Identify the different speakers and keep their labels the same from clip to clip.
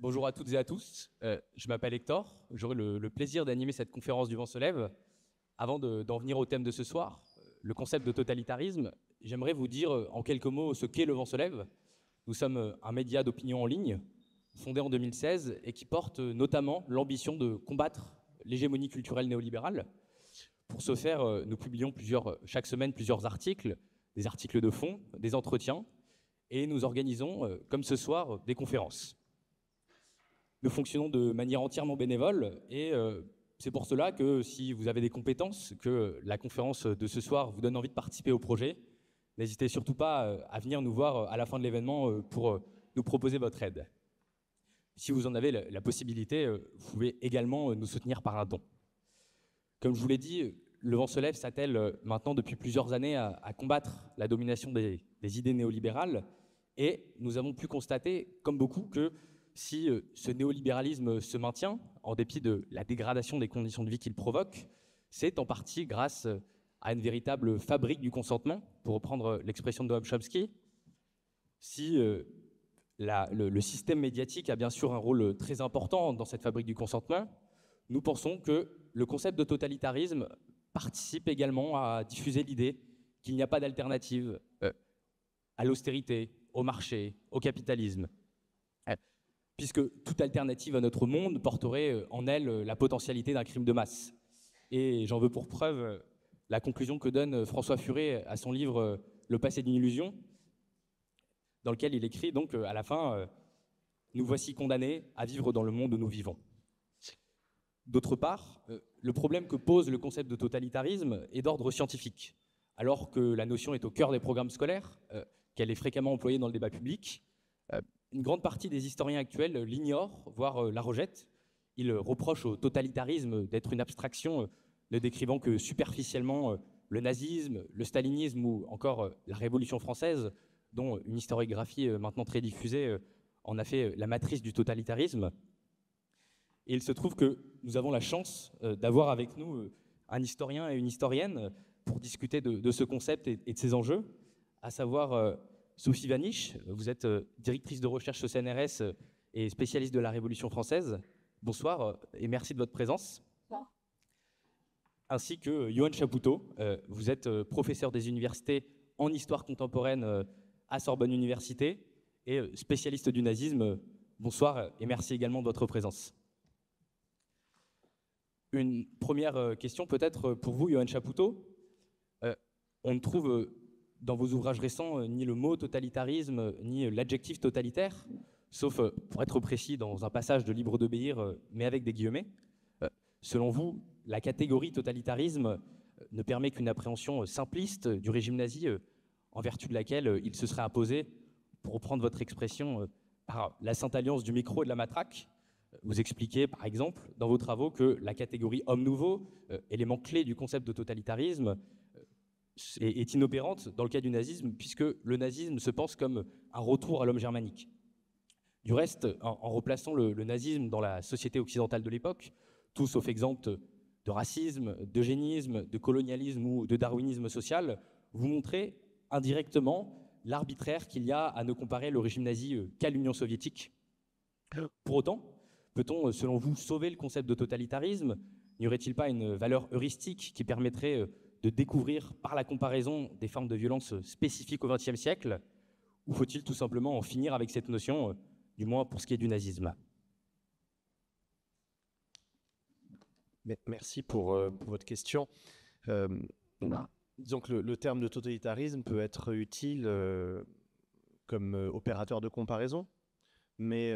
Speaker 1: Bonjour à toutes et à tous, je m'appelle Hector, j'aurai le plaisir d'animer cette conférence du Vent se lève. Avant d'en venir au thème de ce soir, le concept de totalitarisme, j'aimerais vous dire en quelques mots ce qu'est le Vent se lève. Nous sommes un média d'opinion en ligne, fondé en 2016 et qui porte notamment l'ambition de combattre l'hégémonie culturelle néolibérale. Pour ce faire, nous publions chaque semaine plusieurs articles, des articles de fond, des entretiens, et nous organisons, comme ce soir, des conférences. Nous fonctionnons de manière entièrement bénévole et c'est pour cela que si vous avez des compétences, que la conférence de ce soir vous donne envie de participer au projet, n'hésitez surtout pas à venir nous voir à la fin de l'événement pour nous proposer votre aide. Si vous en avez la possibilité, vous pouvez également nous soutenir par un don. Comme je vous l'ai dit, le Vent se lève s'attelle maintenant depuis plusieurs années à combattre la domination des idées néolibérales et nous avons pu constater, comme beaucoup, que si ce néolibéralisme se maintient, en dépit de la dégradation des conditions de vie qu'il provoque, c'est en partie grâce à une véritable fabrique du consentement, pour reprendre l'expression de Noam Chomsky. Si le système médiatique a bien sûr un rôle très important dans cette fabrique du consentement, nous pensons que le concept de totalitarisme participe également à diffuser l'idée qu'il n'y a pas d'alternative à l'austérité, au marché, au capitalisme, puisque toute alternative à notre monde porterait en elle la potentialité d'un crime de masse. Et j'en veux pour preuve la conclusion que donne François Furet à son livre « Le passé d'une illusion », dans lequel il écrit donc à la fin « Nous voici condamnés à vivre dans le monde où nous vivons ». D'autre part, le problème que pose le concept de totalitarisme est d'ordre scientifique. Alors que la notion est au cœur des programmes scolaires, qu'elle est fréquemment employée dans le débat public, une grande partie des historiens actuels l'ignorent, voire la rejettent. Ils reprochent au totalitarisme d'être une abstraction, ne décrivant que superficiellement le nazisme, le stalinisme ou encore la Révolution française, dont une historiographie maintenant très diffusée en a fait la matrice du totalitarisme. Et il se trouve que nous avons la chance d'avoir avec nous un historien et une historienne pour discuter de ce concept et de ses enjeux, à savoir Sophie Vanish. Vous êtes directrice de recherche au CNRS et spécialiste de la Révolution française. Bonsoir et merci de votre présence. Bonsoir. Ainsi que Yoann Chapoutot. Vous êtes professeur des universités en histoire contemporaine à Sorbonne Université et spécialiste du nazisme. Bonsoir et merci également de votre présence. Une première question peut-être pour vous, Yoann Chapoutot. On ne trouve dans vos ouvrages récents ni le mot totalitarisme, ni l'adjectif totalitaire, sauf, pour être précis, dans un passage de Libre d'obéir, mais avec des guillemets. Selon vous, la catégorie totalitarisme ne permet qu'une appréhension simpliste du régime nazi, en vertu de laquelle il se serait imposé, pour reprendre votre expression, par la sainte alliance du micro et de la matraque. Vous expliquez, par exemple, dans vos travaux, que la catégorie homme nouveau, élément clé du concept de totalitarisme, est inopérante dans le cas du nazisme, puisque le nazisme se pense comme un retour à l'homme germanique. Du reste, en replaçant le nazisme dans la société occidentale de l'époque, tout sauf exempt de racisme, d'eugénisme, de colonialisme ou de darwinisme social, vous montrez indirectement l'arbitraire qu'il y a à ne comparer le régime nazi qu'à l'Union soviétique. Pour autant, peut-on, selon vous, sauver le concept de totalitarisme? N'y aurait-il pas une valeur heuristique qui permettrait de découvrir par la comparaison des formes de violence spécifiques au XXe siècle? Ou faut-il tout simplement en finir avec cette notion, du moins pour ce qui est du nazisme?
Speaker 2: Merci pour votre question. Disons que le terme de totalitarisme peut être utile comme opérateur de comparaison, mais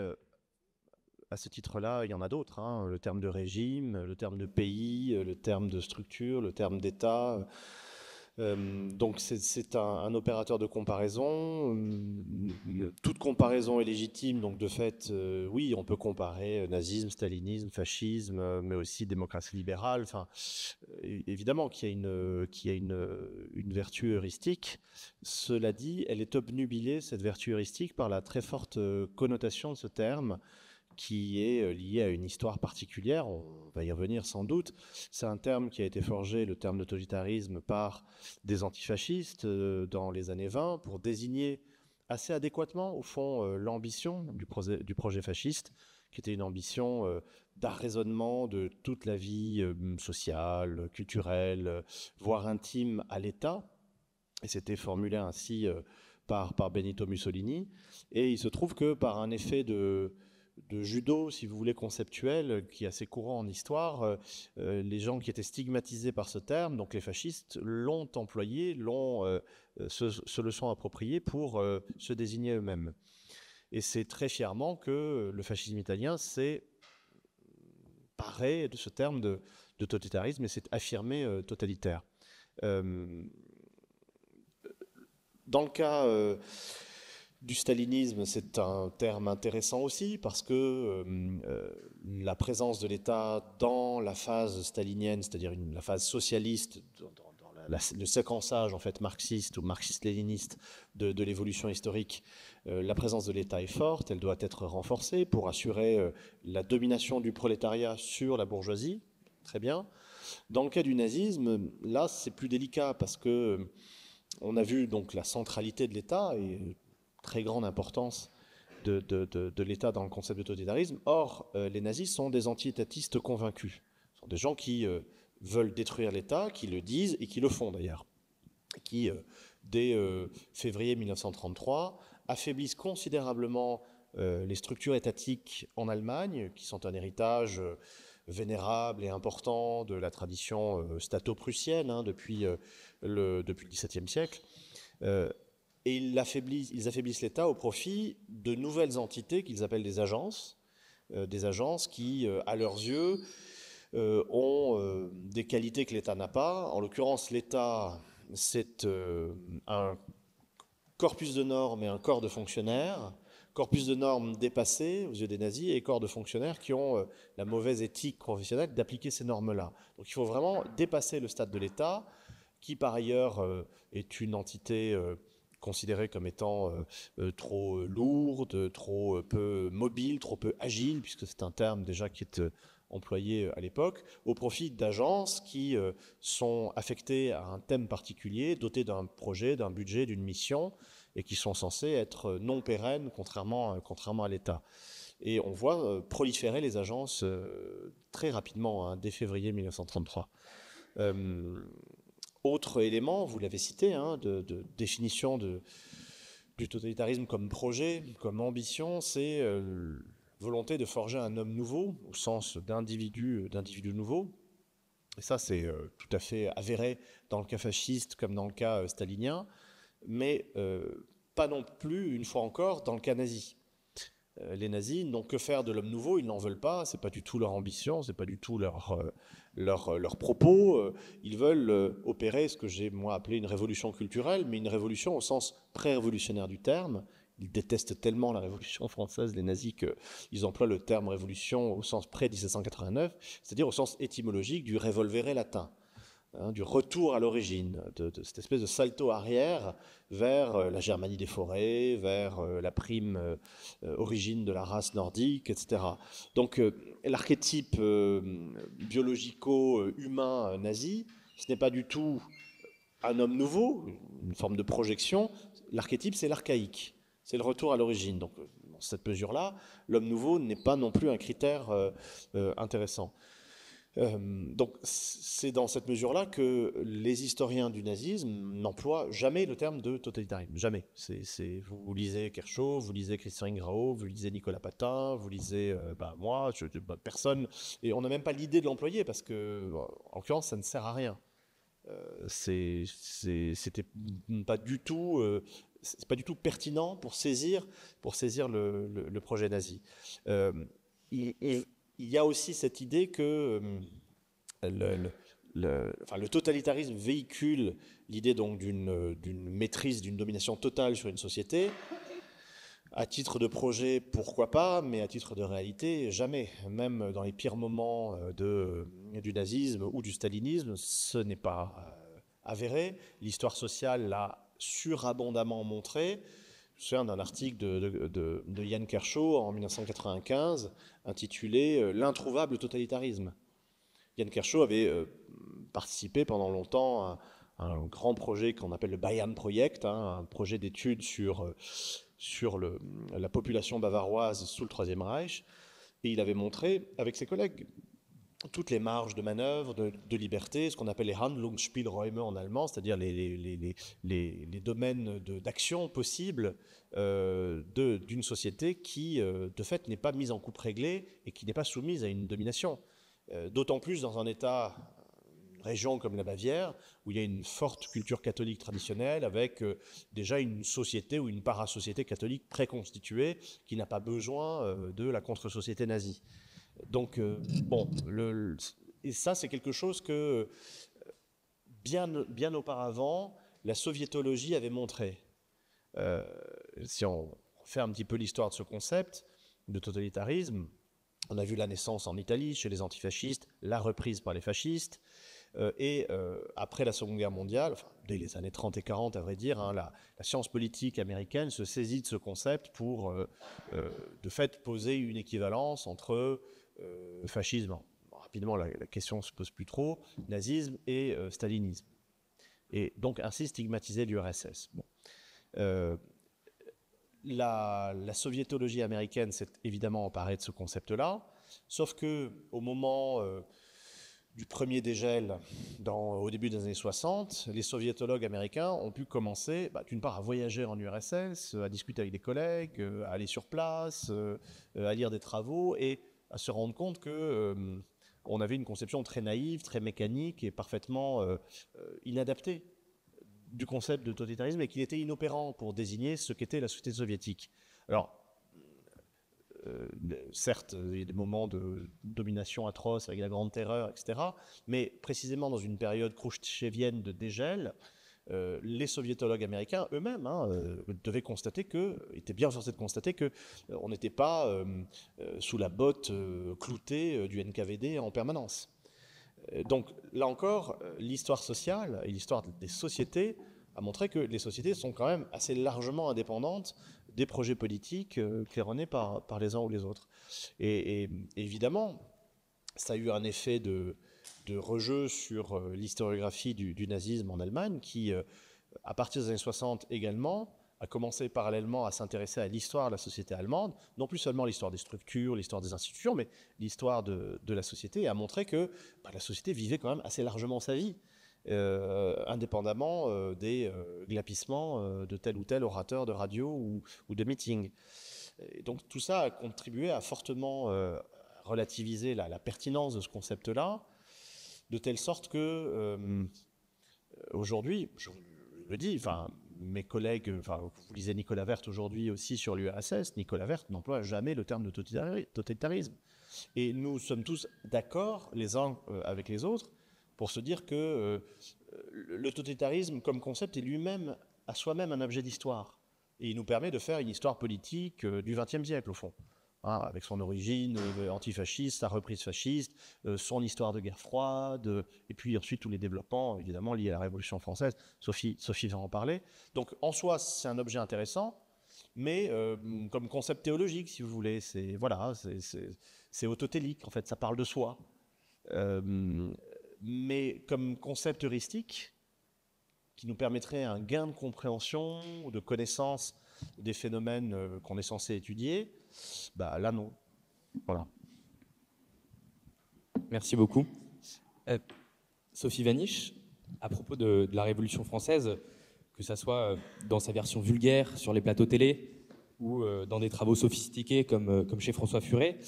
Speaker 2: à ce titre-là, il y en a d'autres, hein. Le terme de régime, le terme de pays, le terme de structure, le terme d'État. Donc c'est un opérateur de comparaison. Toute comparaison est légitime, donc de fait, oui, on peut comparer nazisme, stalinisme, fascisme, mais aussi démocratie libérale. Enfin, évidemment qu'il y a une vertu heuristique. Cela dit, elle est obnubilée, cette vertu heuristique, par la très forte connotation de ce terme, qui est lié à une histoire particulière, on va y revenir sans doute. C'est un terme qui a été forgé, le terme de totalitarisme, par des antifascistes dans les années 20 pour désigner assez adéquatement, au fond, l'ambition du projet fasciste, qui était une ambition d'arraisonnement de toute la vie sociale, culturelle, voire intime à l'État. Et c'était formulé ainsi par Benito Mussolini. Et il se trouve que par un effet de judo, si vous voulez, conceptuel, qui est assez courant en histoire, les gens qui étaient stigmatisés par ce terme, donc les fascistes, l'ont employé, se le sont approprié pour se désigner eux-mêmes. Et c'est très fièrement que le fascisme italien s'est paré de ce terme de totalitarisme et s'est affirmé totalitaire. Dans le cas du stalinisme, c'est un terme intéressant aussi parce que la présence de l'État dans la phase stalinienne, c'est-à-dire la phase socialiste, dans le séquençage en fait marxiste ou marxiste-léniniste de l'évolution historique, la présence de l'État est forte, elle doit être renforcée pour assurer la domination du prolétariat sur la bourgeoisie. Très bien. Dans le cas du nazisme, là c'est plus délicat parce que on a vu donc la centralité de l'État et très grande importance de l'État dans le concept de totalitarisme. Or, les nazis sont des anti-étatistes convaincus. Ce sont des gens qui veulent détruire l'État, qui le disent et qui le font d'ailleurs. Qui, dès février 1933, affaiblissent considérablement les structures étatiques en Allemagne, qui sont un héritage vénérable et important de la tradition stato-prussienne depuis le XVIIe siècle. Et ils affaiblissent l'État au profit de nouvelles entités qu'ils appellent des agences qui, à leurs yeux, ont des qualités que l'État n'a pas. En l'occurrence, l'État, c'est un corpus de normes et un corps de fonctionnaires, corpus de normes dépassés aux yeux des nazis et corps de fonctionnaires qui ont la mauvaise éthique professionnelle d'appliquer ces normes-là. Donc il faut vraiment dépasser le stade de l'État, qui par ailleurs est une entité considérée comme étant trop lourde, trop peu mobile, trop peu agile, puisque c'est un terme déjà qui est employé à l'époque, au profit d'agences qui sont affectées à un thème particulier, dotées d'un projet, d'un budget, d'une mission, et qui sont censées être non pérennes, contrairement à l'État. Et on voit proliférer les agences très rapidement, dès février 1933. Autre élément, vous l'avez cité, de définition du totalitarisme comme projet, comme ambition, c'est volonté de forger un homme nouveau, au sens d'individu nouveau. Et ça, c'est tout à fait avéré dans le cas fasciste comme dans le cas stalinien, mais pas non plus, une fois encore, dans le cas nazi. Les nazis n'ont que faire de l'homme nouveau, ils n'en veulent pas, c'est pas du tout leur ambition, c'est pas du tout leur propos. Ils veulent opérer ce que j'ai moi appelé une révolution culturelle, mais une révolution au sens pré-révolutionnaire du terme. Ils détestent tellement la Révolution française, les nazis, qu'ils emploient le terme révolution au sens pré-1789, c'est-à-dire au sens étymologique du revolvere latin. Du retour à l'origine, de cette espèce de salto arrière vers la Germanie des forêts, vers la prime origine de la race nordique, etc. Donc l'archétype biologico-humain nazi, ce n'est pas du tout un homme nouveau, une forme de projection. L'archétype, c'est l'archaïque, c'est le retour à l'origine. Donc dans cette mesure-là, l'homme nouveau n'est pas non plus un critère intéressant. Donc c'est dans cette mesure-là que les historiens du nazisme n'emploient jamais le terme de totalitarisme, jamais. Vous lisez Kershaw, vous lisez Christian Ingrao, vous lisez Nicolas Patin, vous lisez moi, personne, et on n'a même pas l'idée de l'employer parce que, en l'occurrence, ça ne sert à rien. C'était pas du tout, c'est pas du tout pertinent pour saisir le projet nazi. Il y a aussi cette idée que le totalitarisme véhicule l'idée donc d'une maîtrise, d'une domination totale sur une société. À titre de projet, pourquoi pas, mais à titre de réalité, jamais. Même dans les pires moments du nazisme ou du stalinisme, ce n'est pas avéré. L'histoire sociale l'a surabondamment montré. Je me souviens d'un article de Yann Kershaw en 1995 intitulé « L'introuvable totalitarisme ». Yann Kershaw avait participé pendant longtemps un grand projet qu'on appelle le Bayern Project, hein, un projet d'étude sur la population bavaroise sous le Troisième Reich. Et il avait montré, avec ses collègues, toutes les marges de manœuvre, de liberté, ce qu'on appelle les Handlungsspielräume en allemand, c'est-à-dire les domaines d'action possibles d'une société qui, de fait, n'est pas mise en coupe réglée et qui n'est pas soumise à une domination. D'autant plus dans un État, une région comme la Bavière, où il y a une forte culture catholique traditionnelle, avec déjà une société ou une parasociété catholique préconstituée, qui n'a pas besoin de la contre-société nazie. Donc, bon, et ça, c'est quelque chose que, bien auparavant, la soviétologie avait montré. Si on fait un petit peu l'histoire de ce concept de totalitarisme, on a vu la naissance en Italie, chez les antifascistes, la reprise par les fascistes, et après la Seconde Guerre mondiale, enfin, dès les années 30 et 40, à vrai dire, hein, la science politique américaine se saisit de ce concept pour, de fait, poser une équivalence entre fascisme, bon, rapidement la question ne se pose plus trop, nazisme et stalinisme. Et donc ainsi stigmatiser l'URSS. Bon. La soviétologie américaine s'est évidemment emparée de ce concept-là, sauf qu'au moment du premier dégel au début des années 60, les soviétologues américains ont pu commencer, d'une part, à voyager en URSS, à discuter avec des collègues, à aller sur place, à lire des travaux, et à se rendre compte qu'on avait une conception très naïve, très mécanique et parfaitement inadaptée du concept de totalitarisme, et qu'il était inopérant pour désigner ce qu'était la société soviétique. Alors, certes, il y a des moments de domination atroce avec la Grande Terreur, etc., mais précisément dans une période khrouchtchevienne de dégel, les soviétologues américains eux-mêmes devaient constater étaient bien forcés de constater qu'on n'était pas sous la botte cloutée du NKVD en permanence. Donc là encore, l'histoire sociale et l'histoire des sociétés a montré que les sociétés sont quand même assez largement indépendantes des projets politiques claironnés par les uns ou les autres. Et évidemment, ça a eu un effet de rejeu sur l'historiographie du nazisme en Allemagne, qui, à partir des années 60 également, a commencé parallèlement à s'intéresser à l'histoire de la société allemande, non plus seulement l'histoire des structures, l'histoire des institutions, mais l'histoire de la société, et a montré que la société vivait quand même assez largement sa vie, indépendamment des glapissements de tel ou tel orateur de radio ou de meeting. Et donc tout ça a contribué à fortement relativiser la pertinence de ce concept-là, de telle sorte que aujourd'hui, je le dis, mes collègues, vous lisez Nicolas Werth aujourd'hui aussi sur l'URSS, Nicolas Werth n'emploie jamais le terme de totalitarisme. Et nous sommes tous d'accord, les uns avec les autres, pour se dire que le totalitarisme comme concept est lui-même, à soi-même, un objet d'histoire. Et il nous permet de faire une histoire politique du XXe siècle, au fond. Avec son origine antifasciste, sa reprise fasciste, son histoire de guerre froide, et puis ensuite tous les développements, évidemment, liés à la Révolution française. Sophie va en parler. Donc, en soi, c'est un objet intéressant, mais comme concept théologique, si vous voulez, c'est autotélique, en fait, ça parle de soi. Mais comme concept heuristique, qui nous permettrait un gain de compréhension, de connaissance des phénomènes qu'on est censé étudier, là non. Voilà.
Speaker 1: Merci beaucoup. Sophie Vanish, à propos de la Révolution française, que ce soit dans sa version vulgaire sur les plateaux télé ou dans des travaux sophistiqués comme chez François Furet,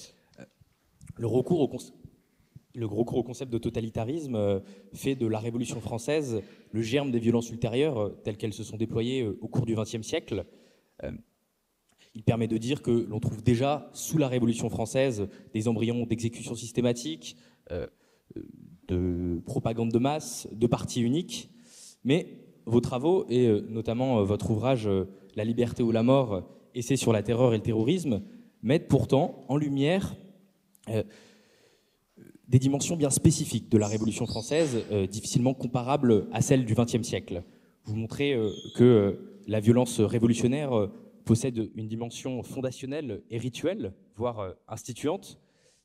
Speaker 1: le recours au concept de totalitarisme fait de la Révolution française le germe des violences ultérieures telles qu'elles se sont déployées au cours du XXe siècle. Il permet de dire que l'on trouve déjà sous la Révolution française des embryons d'exécution systématique, de propagande de masse, de partis uniques. Mais vos travaux, et notamment votre ouvrage « La liberté ou la mort, essai sur la terreur et le terrorisme », mettent pourtant en lumière des dimensions bien spécifiques de la Révolution française, difficilement comparables à celles du XXe siècle. Vous montrez que la violence révolutionnaire possède une dimension fondationnelle et rituelle, voire instituante.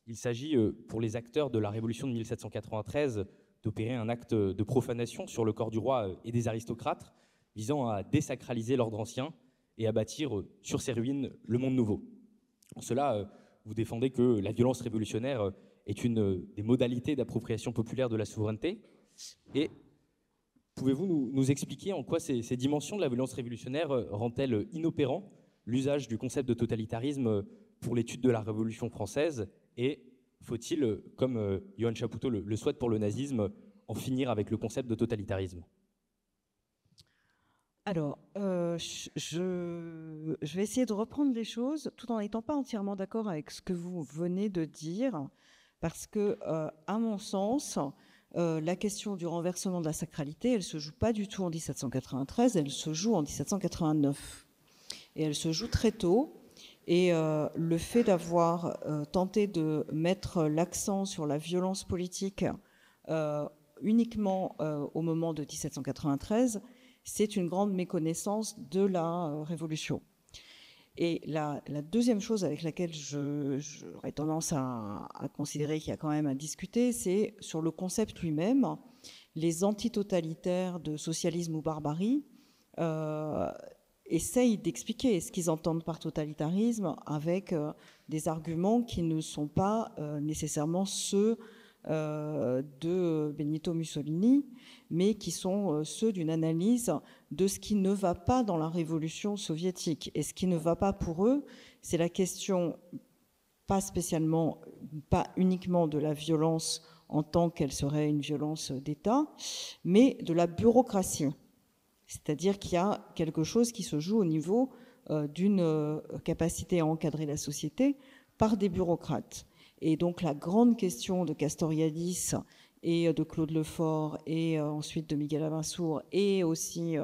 Speaker 1: Il s'agit, pour les acteurs de la Révolution de 1793, d'opérer un acte de profanation sur le corps du roi et des aristocrates, visant à désacraliser l'ordre ancien et à bâtir sur ses ruines le monde nouveau. En cela, vous défendez que la violence révolutionnaire est une des modalités d'appropriation populaire de la souveraineté. Et pouvez-vous nous expliquer en quoi ces dimensions de la violence révolutionnaire rendent-elles inopérant l'usage du concept de totalitarisme pour l'étude de la Révolution française? Et faut-il, comme Johann Chapoutot le souhaite pour le nazisme, en finir avec le concept de totalitarisme?
Speaker 3: Alors, je vais essayer de reprendre les choses tout en n'étant pas entièrement d'accord avec ce que vous venez de dire, parce que, à mon sens, la question du renversement de la sacralité, elle ne se joue pas du tout en 1793, elle se joue en 1789. Et elle se joue très tôt. Et le fait d'avoir tenté de mettre l'accent sur la violence politique uniquement au moment de 1793, c'est une grande méconnaissance de la Révolution. Et la deuxième chose avec laquelle j'aurais tendance à considérer qu'il y a quand même à discuter, c'est sur le concept lui-même. Les antitotalitaires de socialisme ou barbarie essayent d'expliquer ce qu'ils entendent par totalitarisme avec des arguments qui ne sont pas nécessairement ceux de Benito Mussolini, mais qui sont ceux d'une analyse de ce qui ne va pas dans la révolution soviétique. Et ce qui ne va pas pour eux, c'est la question pas uniquement de la violence en tant qu'elle serait une violence d'État, mais de la bureaucratie. C'est-à-dire qu'il y a quelque chose qui se joue au niveau d'une capacité à encadrer la société par des bureaucrates. Et donc la grande question de Castoriadis et de Claude Lefort et ensuite de Miguel Abensour et aussi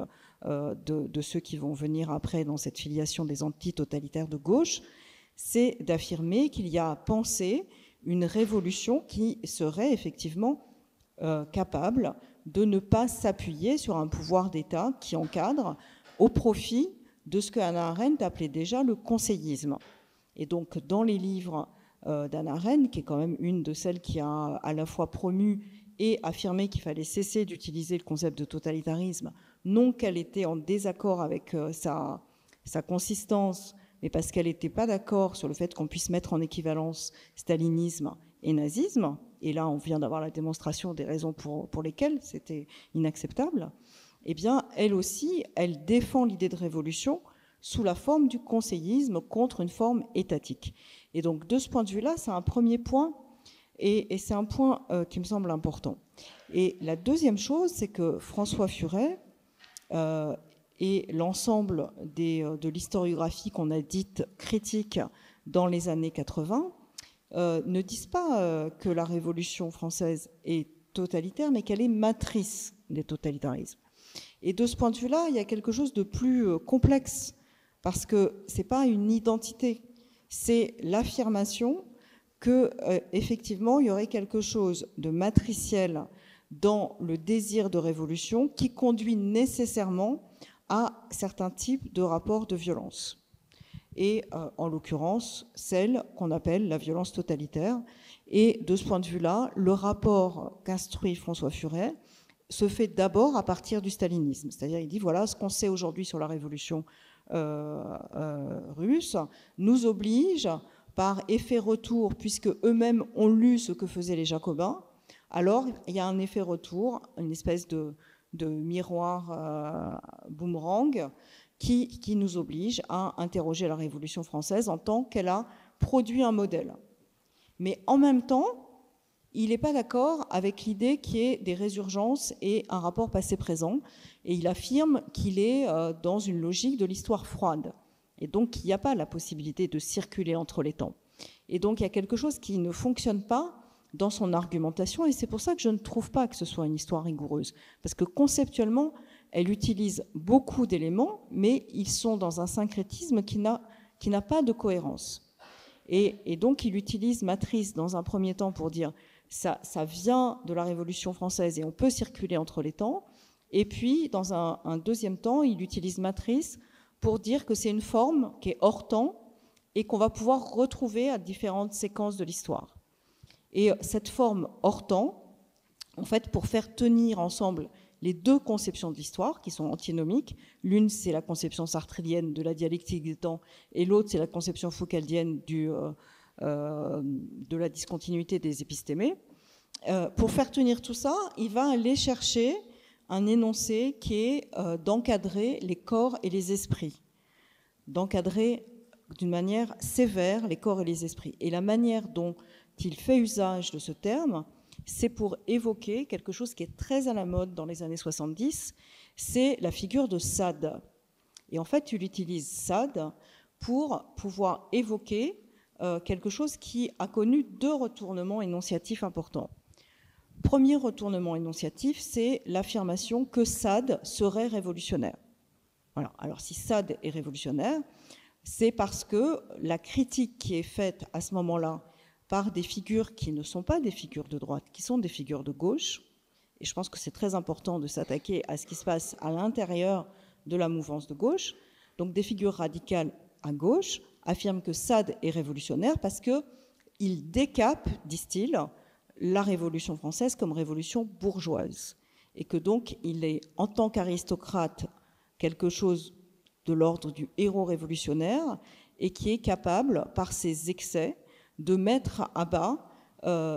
Speaker 3: de ceux qui vont venir après dans cette filiation des antitotalitaires de gauche, c'est d'affirmer qu'il y a à penser une révolution qui serait effectivement capable de ne pas s'appuyer sur un pouvoir d'État qui encadre au profit de ce que Hannah Arendt appelait déjà le conseillisme. Et donc dans les livres d'Hannah Arendt, qui est quand même une de celles qui a à la fois promu et affirmé qu'il fallait cesser d'utiliser le concept de totalitarisme, non qu'elle était en désaccord avec sa consistance, mais parce qu'elle n'était pas d'accord sur le fait qu'on puisse mettre en équivalence stalinisme et nazisme, et là on vient d'avoir la démonstration des raisons pour lesquelles c'était inacceptable, eh bien elle aussi, elle défend l'idée de révolution sous la forme du conseillisme contre une forme étatique. Et donc de ce point de vue-là, c'est un premier point, et c'est un point qui me semble important. Et la deuxième chose, c'est que François Furet et l'ensemble de l'historiographie qu'on a dite critique dans les années 80 ne disent pas que la Révolution française est totalitaire, mais qu'elle est matrice des totalitarismes. Et de ce point de vue-là, il y a quelque chose de plus complexe, parce que ce n'est pas une identité, c'est l'affirmation que effectivement il y aurait quelque chose de matriciel dans le désir de révolution qui conduit nécessairement à certains types de rapports de violence. Et en l'occurrence, celle qu'on appelle la violence totalitaire. Et de ce point de vue-là, le rapport qu'instruit François Furet se fait d'abord à partir du stalinisme. C'est-à-dire, il dit, voilà, ce qu'on sait aujourd'hui sur la révolution russe nous oblige, par effet retour, puisque eux-mêmes ont lu ce que faisaient les Jacobins, alors il y a un effet retour, une espèce de miroir boomerang qui nous oblige à interroger la Révolution française en tant qu'elle a produit un modèle. Mais en même temps, il n'est pas d'accord avec l'idée qu'il y ait des résurgences et un rapport passé-présent, et il affirme qu'il est dans une logique de l'histoire froide. Et donc, il n'y a pas la possibilité de circuler entre les temps. Et donc, il y a quelque chose qui ne fonctionne pas dans son argumentation, et c'est pour ça que je ne trouve pas que ce soit une histoire rigoureuse. Parce que conceptuellement, elle utilise beaucoup d'éléments, mais ils sont dans un syncrétisme qui n'a pas de cohérence. Et donc, il utilise matrice dans un premier temps pour dire ça vient de la Révolution française et on peut circuler entre les temps. Et puis, dans un deuxième temps, il utilise matrice pour dire que c'est une forme qui est hors temps et qu'on va pouvoir retrouver à différentes séquences de l'histoire. Et cette forme hors temps, en fait, pour faire tenir ensemble les deux conceptions de l'histoire qui sont antinomiques. L'une, c'est la conception sartréienne de la dialectique des temps, et l'autre, c'est la conception foucaldienne de la discontinuité des épistémés. Pour faire tenir tout ça, il va aller chercher un énoncé qui est d'encadrer les corps et les esprits, d'encadrer d'une manière sévère les corps et les esprits. Et la manière dont il fait usage de ce terme, c'est pour évoquer quelque chose qui est très à la mode dans les années 70, c'est la figure de Sade. Et en fait, il utilise Sade pour pouvoir évoquer quelque chose qui a connu deux retournements énonciatifs importants. Premier retournement énonciatif, c'est l'affirmation que Sade serait révolutionnaire. Voilà. Alors, si Sade est révolutionnaire, c'est parce que la critique qui est faite à ce moment-là par des figures qui ne sont pas des figures de droite, qui sont des figures de gauche, et je pense que c'est très important de s'attaquer à ce qui se passe à l'intérieur de la mouvance de gauche, donc des figures radicales à gauche affirment que Sade est révolutionnaire parce qu'il décape, disent-ils, la Révolution française comme révolution bourgeoise, et que donc il est, en tant qu'aristocrate, quelque chose de l'ordre du héros révolutionnaire, et qui est capable, par ses excès, de mettre à bas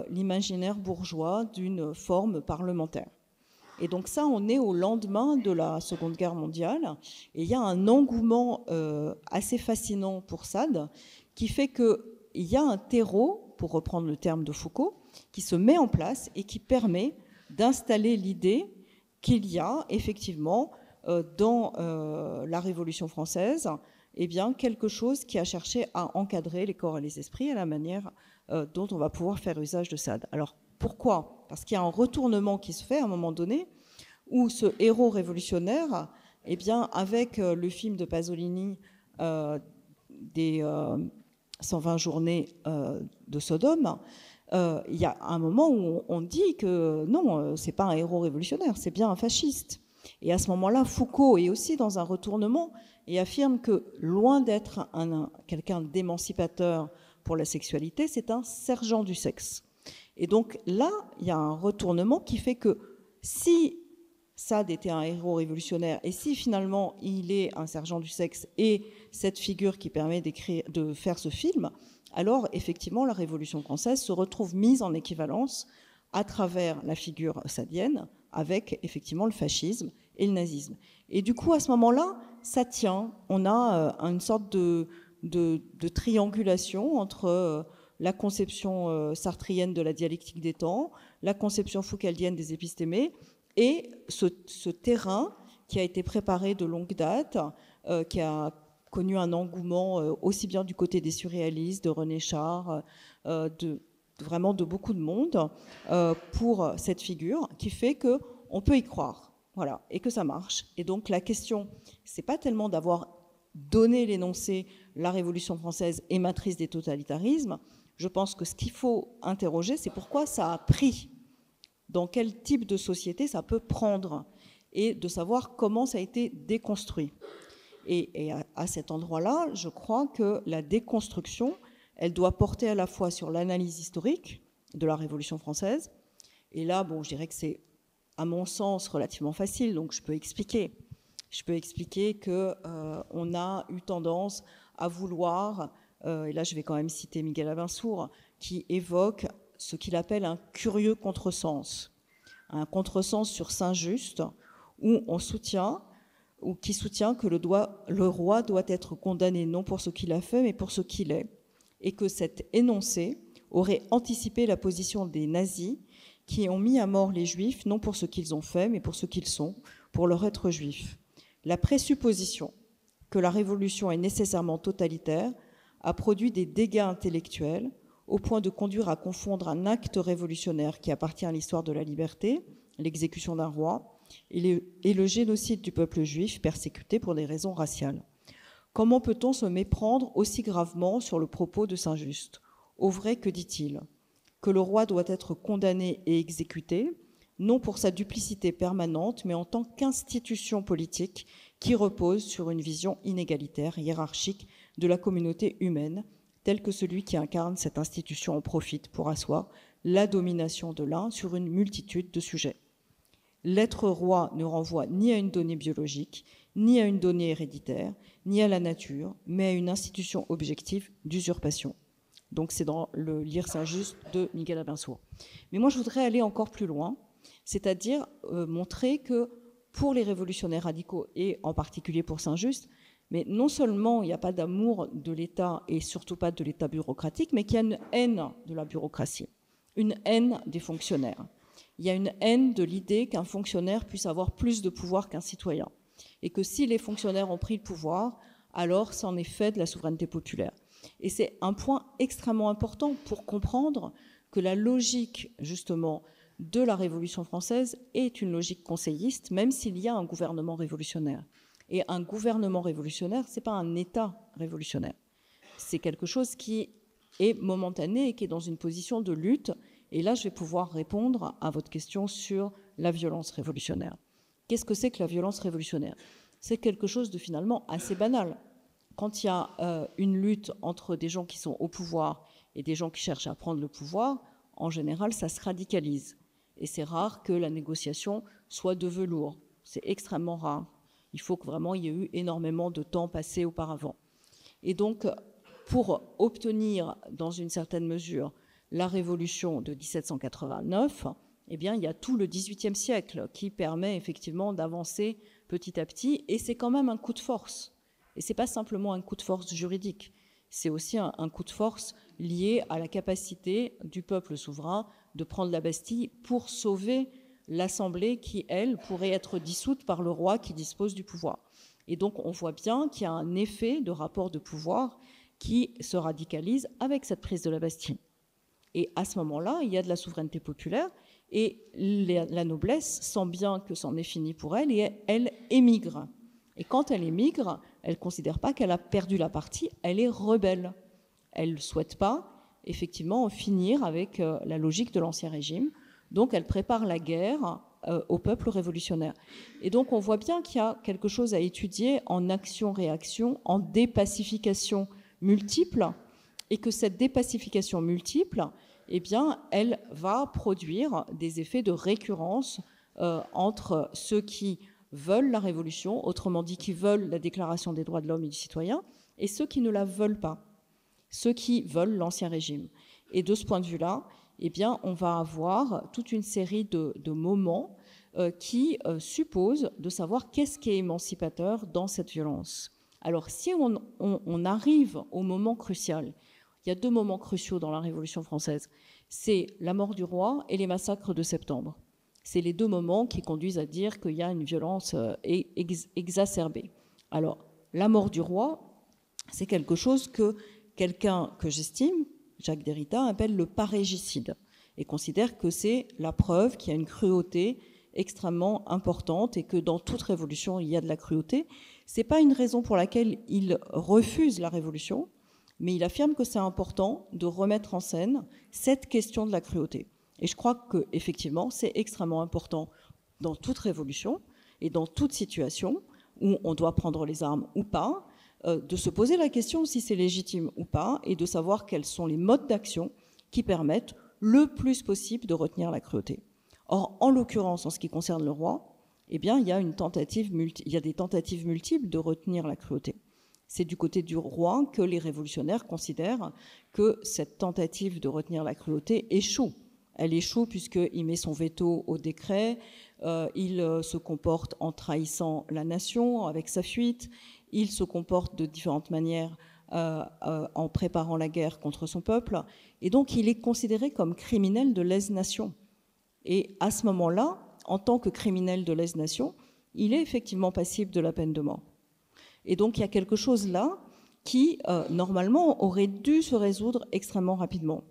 Speaker 3: l'imaginaire bourgeois d'une forme parlementaire. Et donc ça, on est au lendemain de la Seconde Guerre mondiale, et il y a un engouement assez fascinant pour Sade, qui fait qu'il y a un terreau, pour reprendre le terme de Foucault, qui se met en place et qui permet d'installer l'idée qu'il y a effectivement dans la Révolution française eh bien, quelque chose qui a cherché à encadrer les corps et les esprits à la manière dont on va pouvoir faire usage de Sade. Alors, pourquoi ? Parce qu'il y a un retournement qui se fait à un moment donné où ce héros révolutionnaire, eh bien, avec le film de Pasolini des 120 journées de Sodome, il y a un moment où on dit que non, c'est pas un héros révolutionnaire, c'est bien un fasciste. Et à ce moment-là, Foucault est aussi dans un retournement et affirme que, loin d'être quelqu'un d'émancipateur pour la sexualité, c'est un sergent du sexe. Et donc là, il y a un retournement qui fait que si Sade était un héros révolutionnaire et si finalement il est un sergent du sexe et cette figure qui permet de faire ce film, alors effectivement la Révolution française se retrouve mise en équivalence à travers la figure sadienne avec effectivement le fascisme et le nazisme. Et du coup, à ce moment-là, ça tient. On a une sorte de triangulation entre la conception sartréienne de la dialectique des temps, la conception foucaldienne des épistémés, et ce terrain qui a été préparé de longue date, qui a connu un engouement aussi bien du côté des surréalistes, de René Char, vraiment de beaucoup de monde, pour cette figure, qui fait qu'on peut y croire, voilà, et que ça marche. Et donc la question, c'est pas tellement d'avoir donné l'énoncé « la Révolution française est matrice des totalitarismes », je pense que ce qu'il faut interroger, c'est pourquoi ça a pris, dans quel type de société ça peut prendre, et de savoir comment ça a été déconstruit. Et à cet endroit-là, je crois que la déconstruction, elle doit porter à la fois sur l'analyse historique de la Révolution française, et là, bon, je dirais que c'est, à mon sens, relativement facile, donc je peux expliquer. Je peux expliquer qu'on a eu tendance à vouloir, et là je vais quand même citer Miguel Avinsour, qui évoque ce qu'il appelle un curieux contresens. Un contresens sur Saint-Just, où on soutient, ou qui soutient que le roi doit être condamné non pour ce qu'il a fait, mais pour ce qu'il est, et que cet énoncé aurait anticipé la position des nazis qui ont mis à mort les juifs, non pour ce qu'ils ont fait, mais pour ce qu'ils sont, pour leur être juifs. La présupposition que la révolution est nécessairement totalitaire a produit des dégâts intellectuels au point de conduire à confondre un acte révolutionnaire qui appartient à l'histoire de la liberté, l'exécution d'un roi, et le génocide du peuple juif persécuté pour des raisons raciales. Comment peut-on se méprendre aussi gravement sur le propos de Saint-Just ? Au vrai, que dit-il ? Que le roi doit être condamné et exécuté, non pour sa duplicité permanente, mais en tant qu'institution politique qui repose sur une vision inégalitaire, hiérarchique de la communauté humaine, tel que celui qui incarne cette institution en profite pour asseoir la domination de l'un sur une multitude de sujets. L'être roi ne renvoie ni à une donnée biologique, ni à une donnée héréditaire, ni à la nature, mais à une institution objective d'usurpation. Donc c'est dans le Lire Saint-Just de Miguel Abençour. Mais moi je voudrais aller encore plus loin, c'est-à-dire montrer que pour les révolutionnaires radicaux, et en particulier pour Saint-Just, mais non seulement il n'y a pas d'amour de l'État et surtout pas de l'État bureaucratique, mais qu'il y a une haine de la bureaucratie, une haine des fonctionnaires. Il y a une haine de l'idée qu'un fonctionnaire puisse avoir plus de pouvoir qu'un citoyen. Et que si les fonctionnaires ont pris le pouvoir, alors c'en est fait de la souveraineté populaire. Et c'est un point extrêmement important pour comprendre que la logique, justement, de la Révolution française est une logique conseilliste, même s'il y a un gouvernement révolutionnaire. Et un gouvernement révolutionnaire, ce n'est pas un État révolutionnaire. C'est quelque chose qui est momentané et qui est dans une position de lutte. Et là, je vais pouvoir répondre à votre question sur la violence révolutionnaire. Qu'est-ce que c'est que la violence révolutionnaire? C'est quelque chose de finalement assez banal. Quand il y a une lutte entre des gens qui sont au pouvoir et des gens qui cherchent à prendre le pouvoir, en général, ça se radicalise. Et c'est rare que la négociation soit de velours. C'est extrêmement rare. Il faut que vraiment il y ait eu énormément de temps passé auparavant. Et donc, pour obtenir, dans une certaine mesure, la révolution de 1789, eh bien, il y a tout le XVIIIe siècle qui permet effectivement d'avancer petit à petit. Et c'est quand même un coup de force. Et ce n'est pas simplement un coup de force juridique. C'est aussi un coup de force lié à la capacité du peuple souverain de prendre la Bastille pour sauver l'Assemblée qui, elle, pourrait être dissoute par le roi qui dispose du pouvoir. Et donc, on voit bien qu'il y a un effet de rapport de pouvoir qui se radicalise avec cette prise de la Bastille. Et à ce moment-là, il y a de la souveraineté populaire et la noblesse sent bien que c'en est fini pour elle et elle émigre. Et quand elle émigre, elle ne considère pas qu'elle a perdu la partie, elle est rebelle. Elle ne souhaite pas, effectivement, finir avec la logique de l'Ancien Régime. Donc, elle prépare la guerre au peuple révolutionnaire. Et donc, on voit bien qu'il y a quelque chose à étudier en action-réaction, en dépacification multiple, et que cette dépacification multiple, eh bien, elle va produire des effets de récurrence entre ceux qui veulent la révolution, autrement dit qui veulent la déclaration des droits de l'homme et du citoyen, et ceux qui ne la veulent pas, ceux qui veulent l'Ancien Régime. Et de ce point de vue-là, eh bien, on va avoir toute une série de moments qui supposent de savoir qu'est-ce qui est émancipateur dans cette violence. Alors, si on arrive au moment crucial, il y a deux moments cruciaux dans la Révolution française, c'est la mort du roi et les massacres de septembre. C'est les deux moments qui conduisent à dire qu'il y a une violence exacerbée. Alors, la mort du roi, c'est quelque chose que quelqu'un que j'estime, Jacques Derrida, appelle le parrégicide et considère que c'est la preuve qu'il y a une cruauté extrêmement importante et que dans toute révolution, il y a de la cruauté. Ce n'est pas une raison pour laquelle il refuse la révolution, mais il affirme que c'est important de remettre en scène cette question de la cruauté. Et je crois qu'effectivement, c'est extrêmement important dans toute révolution et dans toute situation où on doit prendre les armes ou pas, de se poser la question si c'est légitime ou pas et de savoir quels sont les modes d'action qui permettent le plus possible de retenir la cruauté. Or, en l'occurrence, en ce qui concerne le roi, eh bien, il y a des tentatives multiples de retenir la cruauté. C'est du côté du roi que les révolutionnaires considèrent que cette tentative de retenir la cruauté échoue. Elle échoue puisqu'il met son veto au décret, il se comporte en trahissant la nation avec sa fuite, il se comporte de différentes manières en préparant la guerre contre son peuple, et donc il est considéré comme criminel de lèse-nation. Et à ce moment-là, en tant que criminel de lèse-nation, il est effectivement passible de la peine de mort. Et donc il y a quelque chose là qui, normalement, aurait dû se résoudre extrêmement rapidement.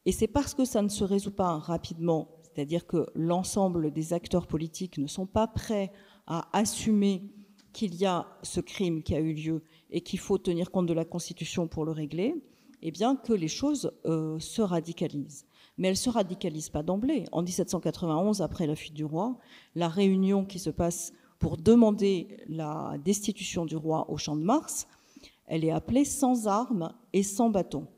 Speaker 3: Et c'est parce que ça ne se résout pas rapidement, c'est-à-dire que l'ensemble des acteurs politiques ne sont pas prêts à assumer qu'il y a ce crime qui a eu lieu et qu'il faut tenir compte de la Constitution pour le régler, eh bien que les choses se radicalisent. Mais elles ne se radicalisent pas d'emblée. En 1791, après la fuite du roi, la réunion qui se passe pour demander la destitution du roi au Champ de Mars, elle est appelée sans armes et sans bâton.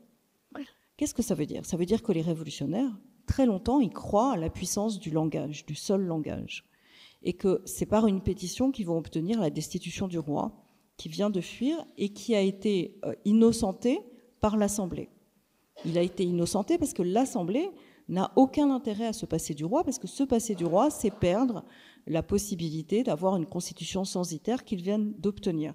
Speaker 3: Qu'est-ce que ça veut dire? Ça veut dire que les révolutionnaires, très longtemps, ils croient à la puissance du langage, du seul langage. Et que c'est par une pétition qu'ils vont obtenir la destitution du roi, qui vient de fuir et qui a été innocenté par l'Assemblée. Il a été innocenté parce que l'Assemblée n'a aucun intérêt à se passer du roi, parce que se passer du roi, c'est perdre la possibilité d'avoir une constitution censitaire qu'ils viennent d'obtenir.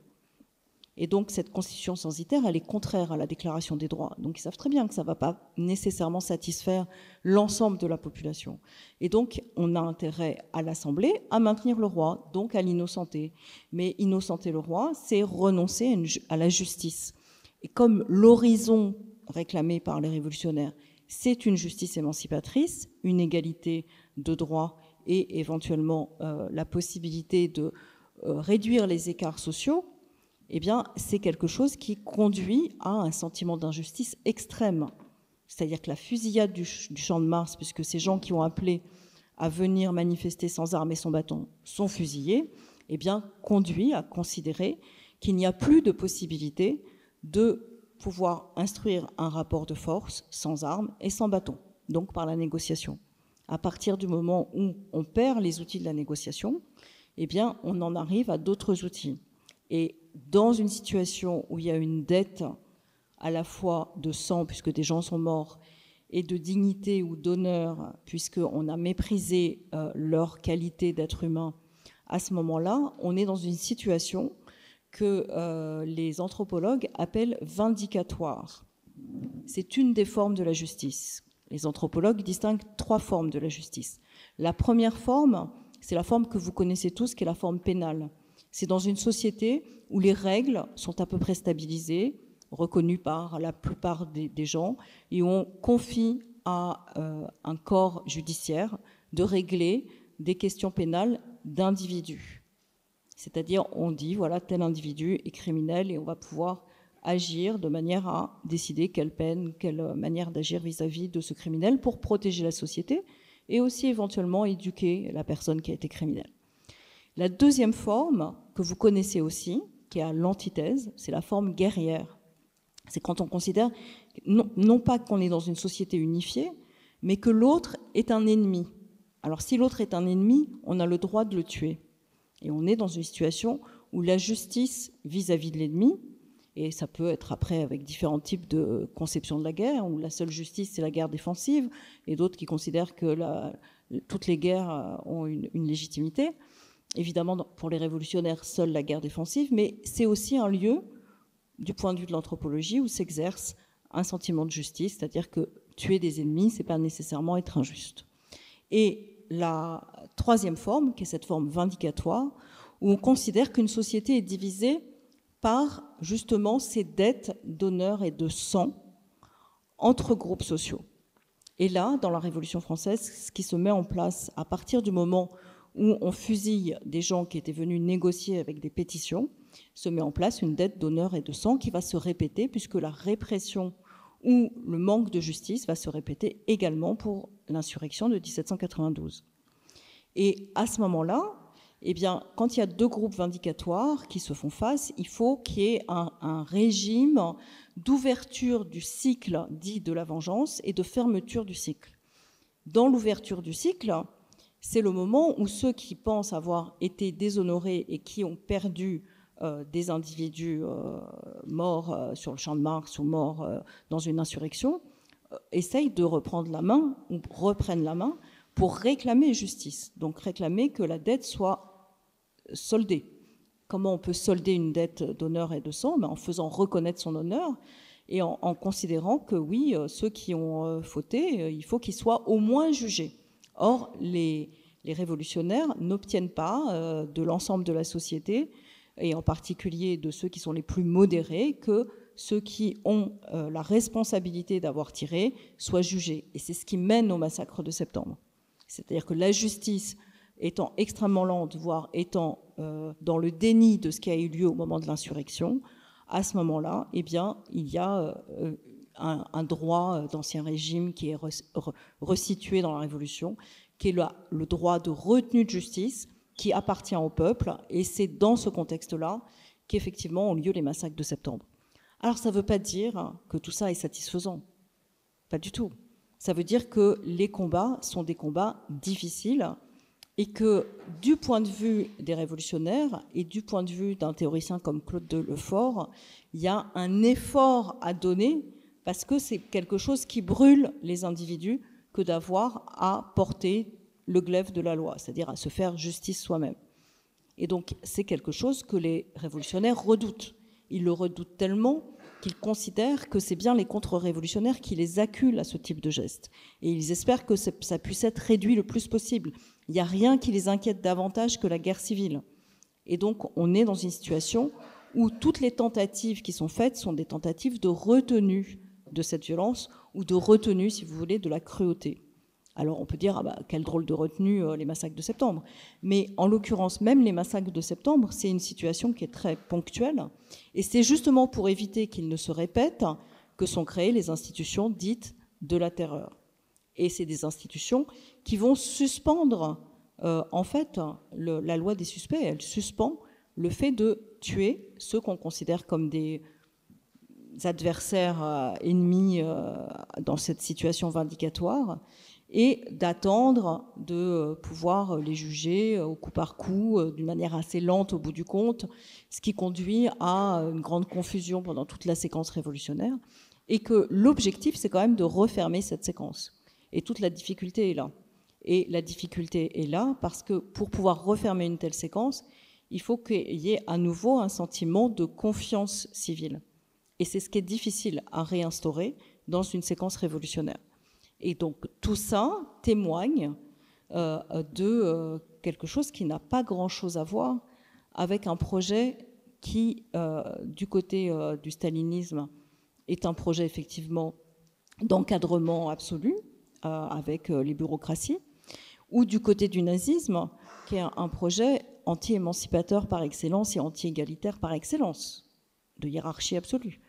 Speaker 3: Et donc, cette constitution censitaire, elle est contraire à la déclaration des droits. Donc, ils savent très bien que ça ne va pas nécessairement satisfaire l'ensemble de la population. Et donc, on a intérêt à l'Assemblée à maintenir le roi, donc à l'innocenter. Mais innocenter le roi, c'est renoncer à la justice. Et comme l'horizon réclamé par les révolutionnaires, c'est une justice émancipatrice, une égalité de droits et éventuellement la possibilité de réduire les écarts sociaux, eh bien, c'est quelque chose qui conduit à un sentiment d'injustice extrême. C'est-à-dire que la fusillade du Champ de Mars, puisque ces gens qui ont appelé à venir manifester sans armes et sans bâton sont fusillés, eh bien, conduit à considérer qu'il n'y a plus de possibilité de pouvoir instruire un rapport de force sans armes et sans bâton, donc par la négociation. À partir du moment où on perd les outils de la négociation, eh bien, on en arrive à d'autres outils. Et dans une situation où il y a une dette à la fois de sang, puisque des gens sont morts, et de dignité ou d'honneur, puisqu'on a méprisé leur qualité d'être humain, à ce moment-là, on est dans une situation que les anthropologues appellent vindicatoire. C'est une des formes de la justice. Les anthropologues distinguent 3 formes de la justice. La première forme, c'est la forme que vous connaissez tous, qui est la forme pénale. C'est dans une société où les règles sont à peu près stabilisées, reconnues par la plupart des gens, et où on confie à un corps judiciaire de régler des questions pénales d'individus. C'est-à-dire, on dit, voilà, tel individu est criminel et on va pouvoir agir de manière à décider quelle peine, quelle manière d'agir vis-à-vis de ce criminel pour protéger la société et aussi éventuellement éduquer la personne qui a été criminelle. La deuxième forme, que vous connaissez aussi, qui est à l'antithèse, c'est la forme guerrière. C'est quand on considère, non pas qu'on est dans une société unifiée, mais que l'autre est un ennemi. Alors si l'autre est un ennemi, on a le droit de le tuer. Et on est dans une situation où la justice vis-à-vis de l'ennemi, et ça peut être après avec différents types de conceptions de la guerre, où la seule justice c'est la guerre défensive, et d'autres qui considèrent que toutes les guerres ont une légitimité. Évidemment, pour les révolutionnaires, seule la guerre défensive, mais c'est aussi un lieu, du point de vue de l'anthropologie, où s'exerce un sentiment de justice, c'est-à-dire que tuer des ennemis, c'est pas nécessairement être injuste. Et la troisième forme, qui est cette forme vindicatoire, où on considère qu'une société est divisée par justement ces dettes d'honneur et de sang entre groupes sociaux. Et là, dans la Révolution française, ce qui se met en place à partir du moment où on fusille des gens qui étaient venus négocier avec des pétitions, se met en place une dette d'honneur et de sang qui va se répéter puisque la répression ou le manque de justice va se répéter également pour l'insurrection de 1792. Et à ce moment-là, eh bien, quand il y a 2 groupes vindicatoires qui se font face, il faut qu'il y ait un régime d'ouverture du cycle dit de la vengeance et de fermeture du cycle. Dans l'ouverture du cycle, c'est le moment où ceux qui pensent avoir été déshonorés et qui ont perdu des individus morts sur le Champ de Mars ou morts dans une insurrection, essayent de reprendre la main ou reprennent la main pour réclamer justice. Donc réclamer que la dette soit soldée. Comment on peut solder une dette d'honneur et de sang? En faisant reconnaître son honneur et en considérant que oui, ceux qui ont fauté, il faut qu'ils soient au moins jugés. Or, les révolutionnaires n'obtiennent pas de l'ensemble de la société, et en particulier de ceux qui sont les plus modérés, que ceux qui ont la responsabilité d'avoir tiré soient jugés. Et c'est ce qui mène au massacre de septembre. C'est-à-dire que la justice étant extrêmement lente, voire étant dans le déni de ce qui a eu lieu au moment de l'insurrection, à ce moment-là, eh bien, il y a un droit d'Ancien Régime qui est resitué dans la Révolution, qui est le droit de retenue de justice qui appartient au peuple, et c'est dans ce contexte-là qu'effectivement ont lieu les massacres de septembre. Alors ça ne veut pas dire que tout ça est satisfaisant, pas du tout. Ça veut dire que les combats sont des combats difficiles et que du point de vue des révolutionnaires et du point de vue d'un théoricien comme Claude Lefort, il y a un effort à donner parce que c'est quelque chose qui brûle les individus que d'avoir à porter le glaive de la loi, c'est-à-dire à se faire justice soi-même. Et donc c'est quelque chose que les révolutionnaires redoutent. Ils le redoutent tellement qu'ils considèrent que c'est bien les contre-révolutionnaires qui les acculent à ce type de geste. Et ils espèrent que ça puisse être réduit le plus possible. Il n'y a rien qui les inquiète davantage que la guerre civile. Et donc on est dans une situation où toutes les tentatives qui sont faites sont des tentatives de retenue de cette violence ou de retenue, si vous voulez, de la cruauté. Alors on peut dire, ah bah, quelle drôle de retenue, les massacres de septembre. Mais en l'occurrence, même les massacres de septembre, c'est une situation qui est très ponctuelle. Et c'est justement pour éviter qu'ils ne se répètent que sont créées les institutions dites de la terreur. Et c'est des institutions qui vont suspendre, en fait, la loi des suspects. Elle suspend le fait de tuer ceux qu'on considère comme des adversaires ennemis dans cette situation vindicatoire, et d'attendre de pouvoir les juger au coup par coup, d'une manière assez lente au bout du compte, ce qui conduit à une grande confusion pendant toute la séquence révolutionnaire, et que l'objectif, c'est quand même de refermer cette séquence. Et toute la difficulté est là. Et la difficulté est là parce que pour pouvoir refermer une telle séquence, il faut qu'il y ait à nouveau un sentiment de confiance civile. Et c'est ce qui est difficile à réinstaurer dans une séquence révolutionnaire. Et donc tout ça témoigne de quelque chose qui n'a pas grand-chose à voir avec un projet qui, du côté du stalinisme, est un projet effectivement d'encadrement absolu avec les bureaucraties, ou du côté du nazisme, qui est un projet anti-émancipateur par excellence et anti-égalitaire par excellence, de hiérarchie absolue.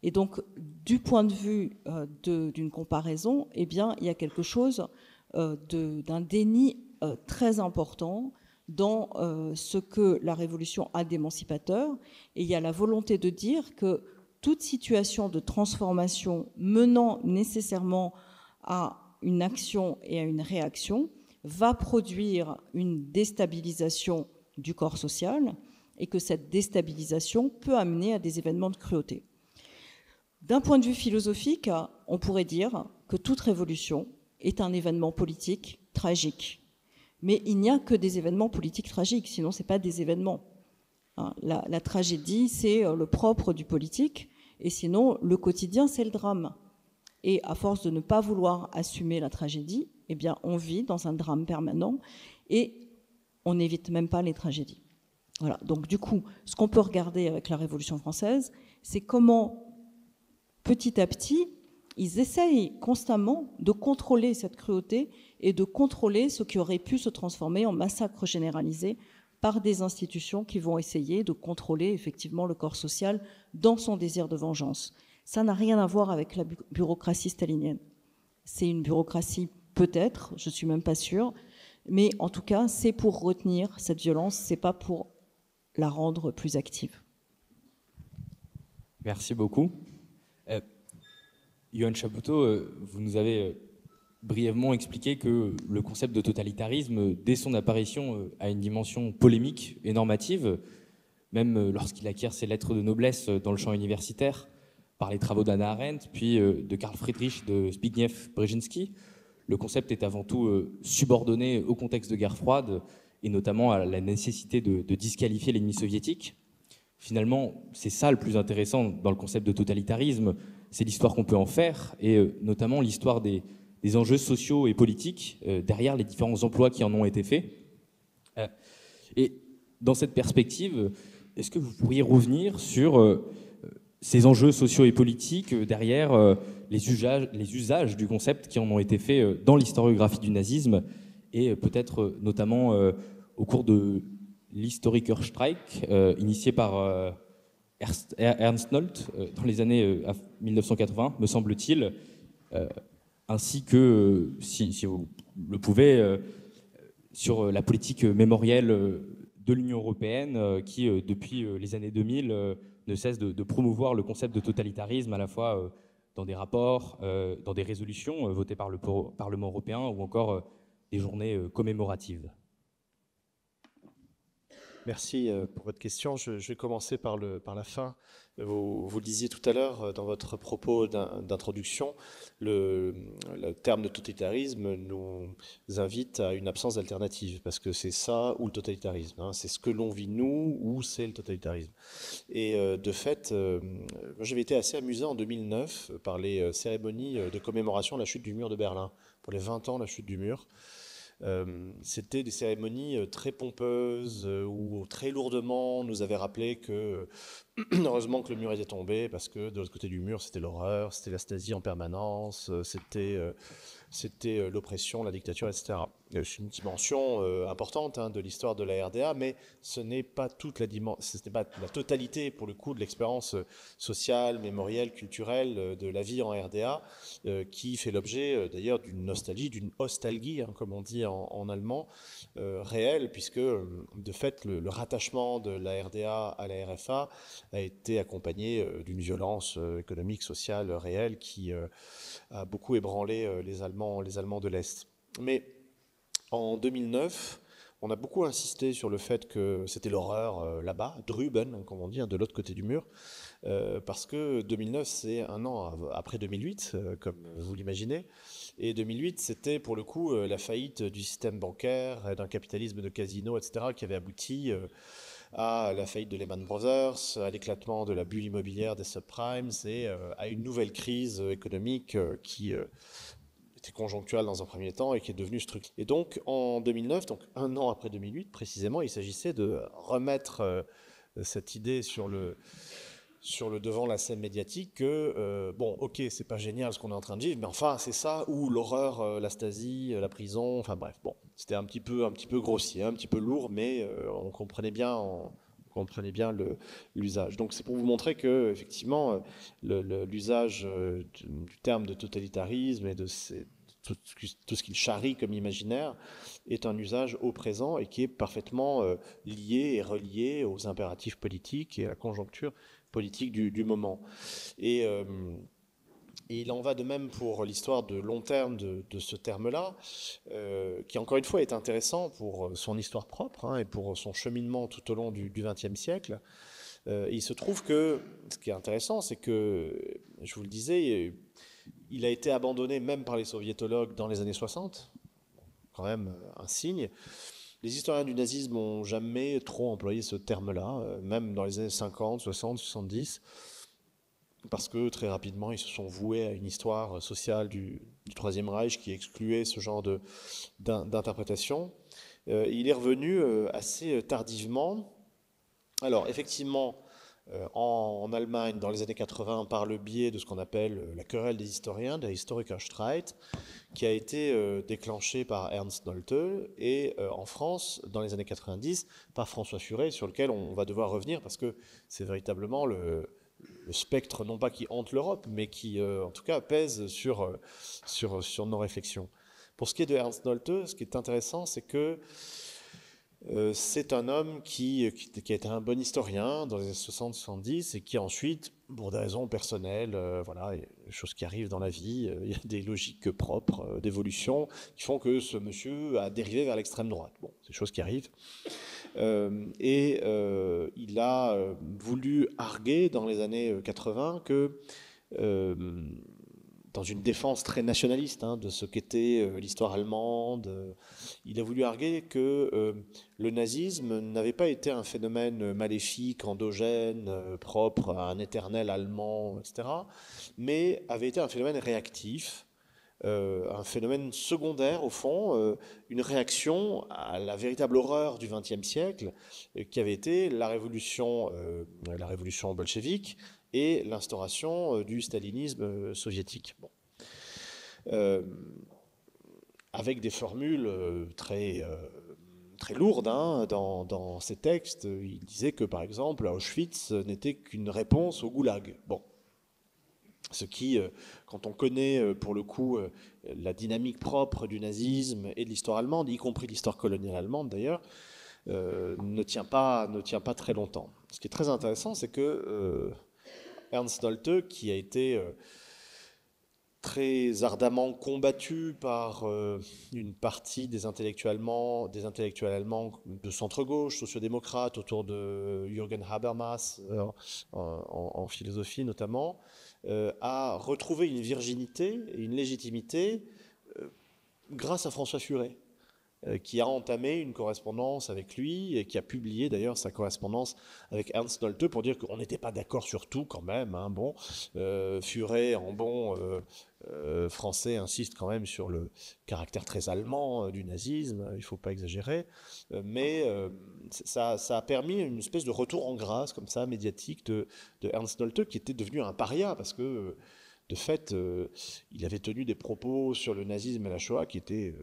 Speaker 3: Et donc, du point de vue d'une comparaison, eh bien, il y a quelque chose d'un déni très important dans ce que la révolution a d'émancipateur. Et il y a la volonté de dire que toute situation de transformation menant nécessairement à une action et à une réaction va produire une déstabilisation du corps social et que cette déstabilisation peut amener à des événements de cruauté. D'un point de vue philosophique, on pourrait dire que toute révolution est un événement politique tragique. Mais il n'y a que des événements politiques tragiques, sinon ce n'est pas des événements. La tragédie, c'est le propre du politique, et sinon le quotidien, c'est le drame. Et à force de ne pas vouloir assumer la tragédie, eh bien, on vit dans un drame permanent, et on n'évite même pas les tragédies. Voilà. Donc du coup, ce qu'on peut regarder avec la Révolution française, c'est comment petit à petit, ils essayent constamment de contrôler cette cruauté et de contrôler ce qui aurait pu se transformer en massacre généralisé par des institutions qui vont essayer de contrôler effectivement le corps social dans son désir de vengeance. Ça n'a rien à voir avec la bureaucratie stalinienne. C'est une bureaucratie peut-être, je ne suis même pas sûre, mais en tout cas, c'est pour retenir cette violence, ce n'est pas pour la rendre plus active.
Speaker 1: Merci beaucoup. Yohann Chapoutot, vous nous avez brièvement expliqué que le concept de totalitarisme, dès son apparition, a une dimension polémique et normative, même lorsqu'il acquiert ses lettres de noblesse dans le champ universitaire, par les travaux d'Hannah Arendt, puis de Karl Friedrich, de Zbigniew Brzezinski. Le concept est avant tout subordonné au contexte de guerre froide, et notamment à la nécessité de disqualifier l'ennemi soviétique. Finalement, c'est ça le plus intéressant dans le concept de totalitarisme, c'est l'histoire qu'on peut en faire, et notamment l'histoire des enjeux sociaux et politiques derrière les différents emplois qui en ont été faits. Et dans cette perspective, est-ce que vous pourriez revenir sur ces enjeux sociaux et politiques derrière les usages du concept qui en ont été faits dans l'historiographie du nazisme, et peut-être notamment au cours de l'Historikerstreik initié par Ernst Nolte dans les années 1980, me semble-t-il, ainsi que, si vous le pouvez, sur la politique mémorielle de l'Union européenne qui, depuis les années 2000, ne cesse de promouvoir le concept de totalitarisme à la fois dans des rapports, dans des résolutions votées par le Parlement européen ou encore des journées commémoratives.
Speaker 2: Merci pour votre question. Je vais commencer par la fin. Vous le disiez tout à l'heure dans votre propos d'introduction, le terme de totalitarisme nous invite à une absence d'alternative, parce que c'est ça ou le totalitarisme, hein. C'est ce que l'on vit nous ou c'est le totalitarisme. Et de fait, j'avais été assez amusé en 2009 par les cérémonies de commémoration de la chute du mur de Berlin, pour les 20 ans de la chute du mur. C'était des cérémonies très pompeuses où très lourdement on nous avait rappelé que heureusement que le mur était tombé, parce que de l'autre côté du mur c'était l'horreur, c'était la Stasi en permanence, c'était l'oppression, la dictature, etc. C'est une dimension importante de l'histoire de la RDA, mais ce n'est pas la totalité pour le coup de l'expérience sociale, mémorielle, culturelle de la vie en RDA, qui fait l'objet d'ailleurs d'une nostalgie, d'une ostalgie, comme on dit en allemand, réelle, puisque de fait le rattachement de la RDA à la RFA a été accompagné d'une violence économique, sociale réelle qui a beaucoup ébranlé les Allemands de l'Est. Mais en 2009, on a beaucoup insisté sur le fait que c'était l'horreur là-bas, drüben, comme on dit, de l'autre côté du mur, parce que 2009, c'est un an après 2008, comme vous l'imaginez. Et 2008, c'était pour le coup la faillite du système bancaire, d'un capitalisme de casino, etc., qui avait abouti à la faillite de Lehman Brothers, à l'éclatement de la bulle immobilière des subprimes et à une nouvelle crise économique qui était conjoncturelle dans un premier temps et qui est devenue structurelle. Et donc en 2009, donc un an après 2008 précisément, il s'agissait de remettre cette idée sur le devant la scène médiatique que, bon, ok, c'est pas génial ce qu'on est en train de vivre, mais enfin, c'est ça, ou l'horreur, la Stasi, la prison, enfin bref, bon, c'était un petit peu grossier, un petit peu lourd, mais on comprenait bien l'usage. Donc c'est pour vous montrer que, effectivement, l'usage du terme de totalitarisme et de tout ce qu'il charrie comme imaginaire est un usage au présent et qui est parfaitement lié et relié aux impératifs politiques et à la conjoncture politique du moment. Et il en va de même pour l'histoire de long terme de ce terme-là, qui encore une fois est intéressant pour son histoire propre et pour son cheminement tout au long du XXe siècle. Il se trouve que ce qui est intéressant, c'est que, je vous le disais, il a été abandonné même par les soviétologues dans les années 60, quand même un signe. Les historiens du nazisme n'ont jamais trop employé ce terme-là, même dans les années 50, 60, 70, parce que très rapidement, ils se sont voués à une histoire sociale du Troisième Reich qui excluait ce genre d'interprétation. Il est revenu assez tardivement. Alors, effectivement, en Allemagne, dans les années 80, par le biais de ce qu'on appelle la querelle des historiens, der Historikerstreit, qui a été déclenché par Ernst Nolte, et en France, dans les années 90, par François Furet, sur lequel on va devoir revenir, parce que c'est véritablement le spectre, non pas qui hante l'Europe, mais qui, en tout cas, pèse sur nos réflexions. Pour ce qui est de Ernst Nolte, ce qui est intéressant, c'est que c'est un homme qui a été un bon historien dans les années 60-70 et qui ensuite, pour des raisons personnelles, voilà, il y a des choses qui arrivent dans la vie, il y a des logiques propres d'évolution qui font que ce monsieur a dérivé vers l'extrême droite. Bon, c'est des choses qui arrivent. Il a voulu arguer dans les années 80 que dans une défense très nationaliste de ce qu'était l'histoire allemande, il a voulu arguer que le nazisme n'avait pas été un phénomène maléfique, endogène, propre à un éternel allemand, etc., mais avait été un phénomène réactif, un phénomène secondaire au fond, une réaction à la véritable horreur du XXe siècle, qui avait été la révolution bolchevique, et l'instauration du stalinisme soviétique. Bon. Avec des formules très lourdes dans ces textes. Il disait que, par exemple, Auschwitz n'était qu'une réponse au goulag. Bon. Ce qui, quand on connaît pour le coup la dynamique propre du nazisme et de l'histoire allemande, y compris l'histoire coloniale allemande d'ailleurs, ne tient pas très longtemps. Ce qui est très intéressant, c'est que Ernst Nolte, qui a été très ardemment combattu par une partie des intellectuels allemands de centre-gauche, sociodémocrates, autour de Jürgen Habermas, en philosophie notamment, a retrouvé une virginité et une légitimité grâce à François Furet, qui a entamé une correspondance avec lui et qui a publié d'ailleurs sa correspondance avec Ernst Nolte pour dire qu'on n'était pas d'accord sur tout quand même. Hein, bon, Furet, en bon français, insiste quand même sur le caractère très allemand du nazisme, il ne faut pas exagérer, mais ça a permis une espèce de retour en grâce comme ça, médiatique de Ernst Nolte, qui était devenu un paria parce que de fait, il avait tenu des propos sur le nazisme et la Shoah qui étaient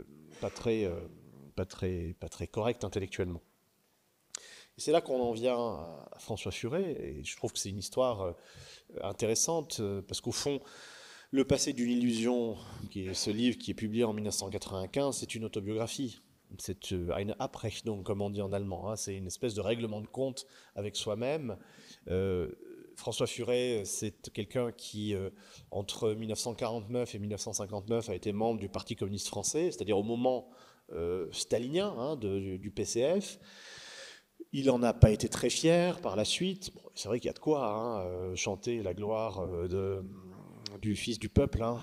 Speaker 2: pas très correct intellectuellement. Et c'est là qu'on en vient à François Furet, et je trouve que c'est une histoire intéressante, parce qu'au fond, Le passé d'une illusion, qui est ce livre qui est publié en 1995, c'est une autobiographie. C'est eine Abrechnung, comme on dit en allemand. Hein. C'est une espèce de règlement de compte avec soi-même. François Furet, c'est quelqu'un qui, entre 1949 et 1959, a été membre du Parti communiste français, c'est-à-dire au moment stalinien hein, du PCF. Il n'en a pas été très fier par la suite. Bon, c'est vrai qu'il y a de quoi hein, chanter la gloire du fils du peuple, hein,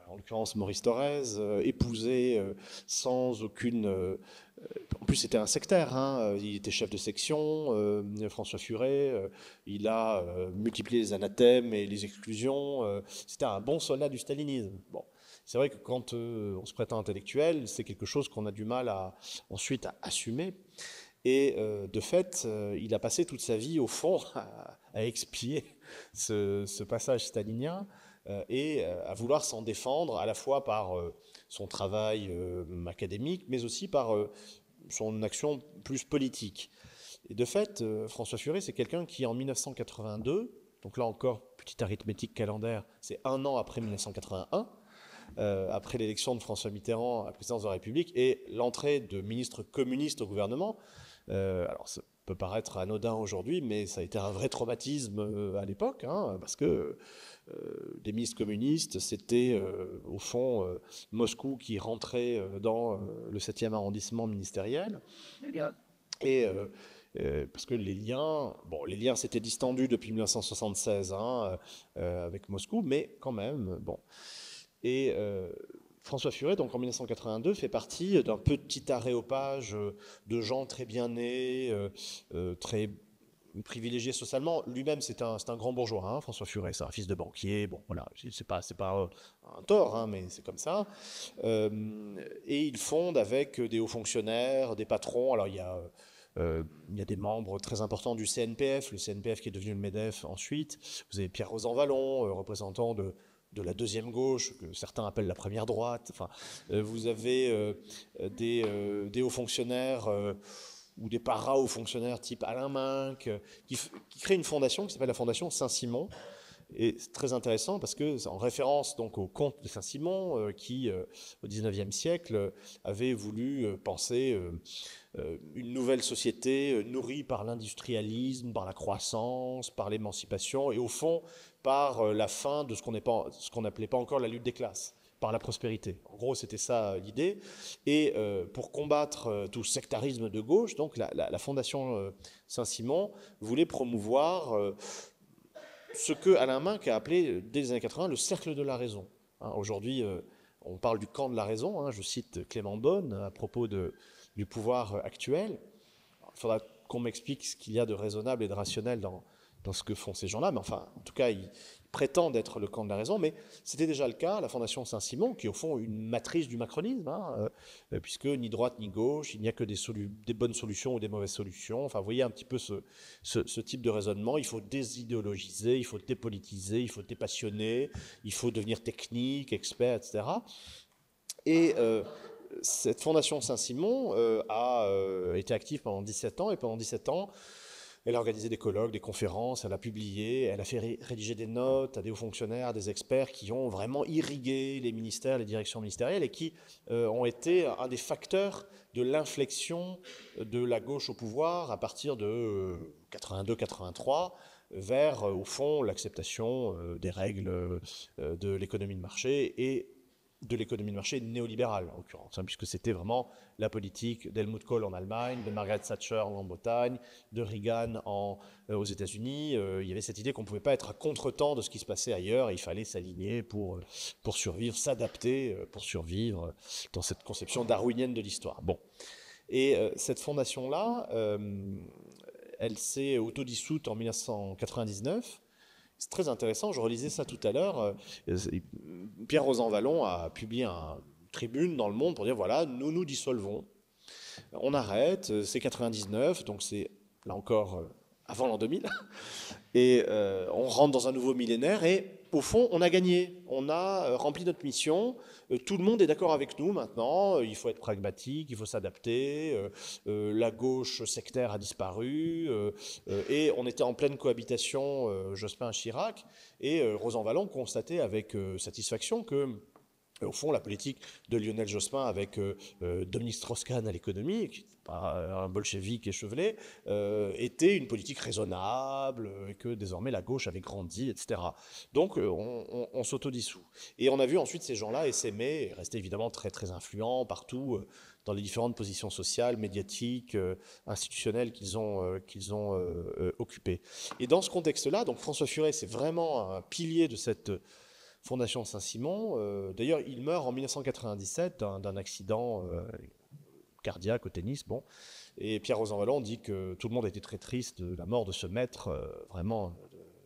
Speaker 2: en l'occurrence Maurice Thorez, épousé sans aucune... en plus, c'était un sectaire, hein, il était chef de section, François Furet, il a multiplié les anathèmes et les exclusions, c'était un bon soldat du stalinisme. Bon. C'est vrai que quand on se prétend intellectuel, c'est quelque chose qu'on a du mal ensuite à assumer. Et de fait, il a passé toute sa vie, au fond, à expier ce passage stalinien et à vouloir s'en défendre, à la fois par son travail académique, mais aussi par son action plus politique. Et de fait, François Furet, c'est quelqu'un qui, en 1982, donc là encore, petite arithmétique calendaire, c'est 1 an après 1981, après l'élection de François Mitterrand à la présidence de la République et l'entrée de ministres communistes au gouvernement. Alors ça peut paraître anodin aujourd'hui, mais ça a été un vrai traumatisme à l'époque, hein, parce que des ministres communistes, c'était au fond Moscou qui rentrait dans le 7e arrondissement ministériel. Et parce que les liens s'étaient distendus depuis 1976 hein, avec Moscou, mais quand même, bon. Et François Furet, donc en 1982, fait partie d'un petit aréopage de gens très bien nés, très privilégié socialement. Lui-même, c'est un grand bourgeois, hein, François Furet, c'est un fils de banquier. Bon, voilà, c'est pas un tort, hein, mais c'est comme ça. Et il fonde avec des hauts fonctionnaires, des patrons. Alors, il y a des membres très importants du CNPF, le CNPF qui est devenu le MEDEF ensuite. Vous avez Pierre Rosanvallon, représentant de la deuxième gauche, que certains appellent la première droite. Enfin, vous avez des hauts fonctionnaires ou des para-hauts fonctionnaires type Alain Minc, qui créent une fondation qui s'appelle la Fondation Saint-Simon. Et c'est très intéressant parce que c'est en référence donc au comte de Saint-Simon qui, au XIXe siècle, avait voulu penser une nouvelle société nourrie par l'industrialisme, par la croissance, par l'émancipation et au fond par la fin de ce qu'on n'appelait pas encore la lutte des classes, par la prospérité. En gros, c'était ça l'idée. Et pour combattre tout sectarisme de gauche, donc la Fondation Saint-Simon voulait promouvoir ce que Alain Minc a appelé, dès les années 80, le cercle de la raison. Hein, aujourd'hui, on parle du camp de la raison. Hein, je cite Clément Beaune à propos du pouvoir actuel. Il faudra qu'on m'explique ce qu'il y a de raisonnable et de rationnel dans ce que font ces gens-là. Mais enfin, en tout cas, ils prétendent être le camp de la raison. Mais c'était déjà le cas, la Fondation Saint-Simon, qui est au fond une matrice du macronisme, hein, puisque ni droite ni gauche, il n'y a que des bonnes solutions ou des mauvaises solutions. Enfin, vous voyez un petit peu ce type de raisonnement. Il faut désidéologiser, il faut dépolitiser, il faut dépassionner, il faut devenir technique, expert, etc. Et cette Fondation Saint-Simon a été active pendant 17 ans, et pendant 17 ans, Elle a organisé des colloques, des conférences, elle a publié, elle a fait rédiger des notes à des hauts fonctionnaires, des experts qui ont vraiment irrigué les ministères, les directions ministérielles et qui ont été un des facteurs de l'inflexion de la gauche au pouvoir à partir de 82-83 vers, au fond, l'acceptation des règles de l'économie de marché et de l'économie de marché néolibérale, en l'occurrence, puisque c'était vraiment la politique d'Helmut Kohl en Allemagne, de Margaret Thatcher en Grande-Bretagne, de Reagan aux États-Unis. Il y avait cette idée qu'on ne pouvait pas être à contre-temps de ce qui se passait ailleurs, et il fallait s'aligner pour survivre, s'adapter pour survivre dans cette conception darwinienne de l'histoire. Bon. Et cette fondation-là, elle s'est autodissoute en 1999. C'est très intéressant, je relisais ça tout à l'heure. Pierre Rosanvallon a publié une tribune dans Le Monde pour dire, voilà, nous nous dissolvons. On arrête, c'est 99, donc c'est, là encore, avant l'an 2000. Et on rentre dans un nouveau millénaire et, au fond, on a gagné. On a rempli notre mission. Tout le monde est d'accord avec nous maintenant. Il faut être pragmatique, il faut s'adapter. La gauche sectaire a disparu. Et on était en pleine cohabitation, Jospin-Chirac. Et Rosanvallon constatait avec satisfaction que, au fond, la politique de Lionel Jospin avec Dominique Strauss-Kahn à l'économie, qui n'était pas un bolchevique échevelé, était une politique raisonnable, et que désormais la gauche avait grandi, etc. Donc on s'autodissout. Et on a vu ensuite ces gens-là essaimer, et rester évidemment très très influents partout, dans les différentes positions sociales, médiatiques, institutionnelles qu'ils ont occupées. Et dans ce contexte-là, donc François Furet, c'est vraiment un pilier de cette Fondation Saint-Simon. D'ailleurs, il meurt en 1997 d'un accident cardiaque au tennis. Bon. Et Pierre Rosanvallon dit que tout le monde était très triste de la mort de ce maître vraiment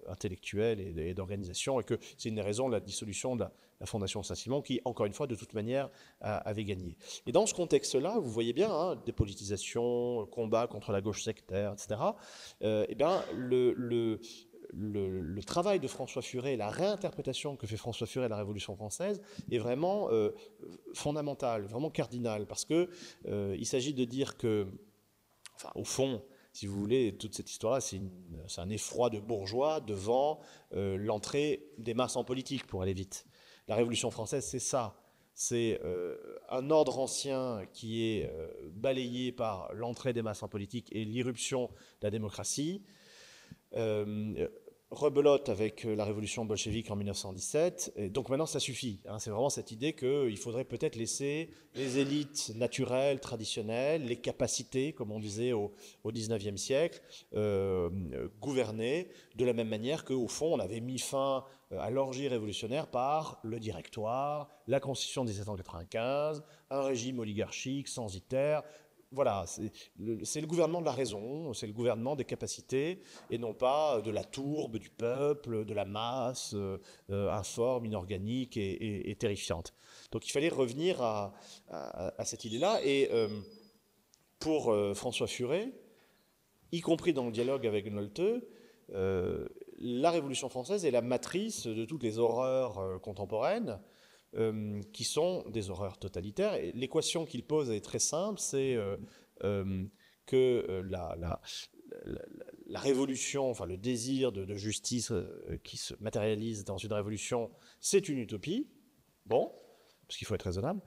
Speaker 2: intellectuel et d'organisation, et que c'est une des raisons de la dissolution de la Fondation Saint-Simon, qui, encore une fois, de toute manière, avait gagné. Et dans ce contexte-là, vous voyez bien, dépolitisation, combat contre la gauche sectaire, etc., eh bien, le travail de François Furet, la réinterprétation que fait François Furet de la Révolution française est vraiment fondamentale, vraiment cardinale, parce que il s'agit de dire que, enfin, au fond, si vous voulez, toute cette histoire-là, c'est un effroi de bourgeois devant l'entrée des masses en politique, pour aller vite. La Révolution française, c'est ça. C'est un ordre ancien qui est balayé par l'entrée des masses en politique et l'irruption de la démocratie. Rebelote avec la révolution bolchevique en 1917, et donc maintenant ça suffit. C'est vraiment cette idée qu'il faudrait peut-être laisser les élites naturelles, traditionnelles, les capacités, comme on disait au XIXe siècle, gouverner de la même manière qu'au fond on avait mis fin à l'orgie révolutionnaire par le Directoire, la Constitution de 1795, un régime oligarchique, censitaire. Voilà, c'est le gouvernement de la raison, c'est le gouvernement des capacités, et non pas de la tourbe du peuple, de la masse informe, inorganique et terrifiante. Donc il fallait revenir à cette idée-là, et pour François Furet, y compris dans le dialogue avec Nolte, la Révolution française est la matrice de toutes les horreurs contemporaines, qui sont des horreurs totalitaires. Et l'équation qu'il pose est très simple, c'est que la révolution, enfin le désir de justice qui se matérialise dans une révolution, c'est une utopie, bon, parce qu'il faut être raisonnable,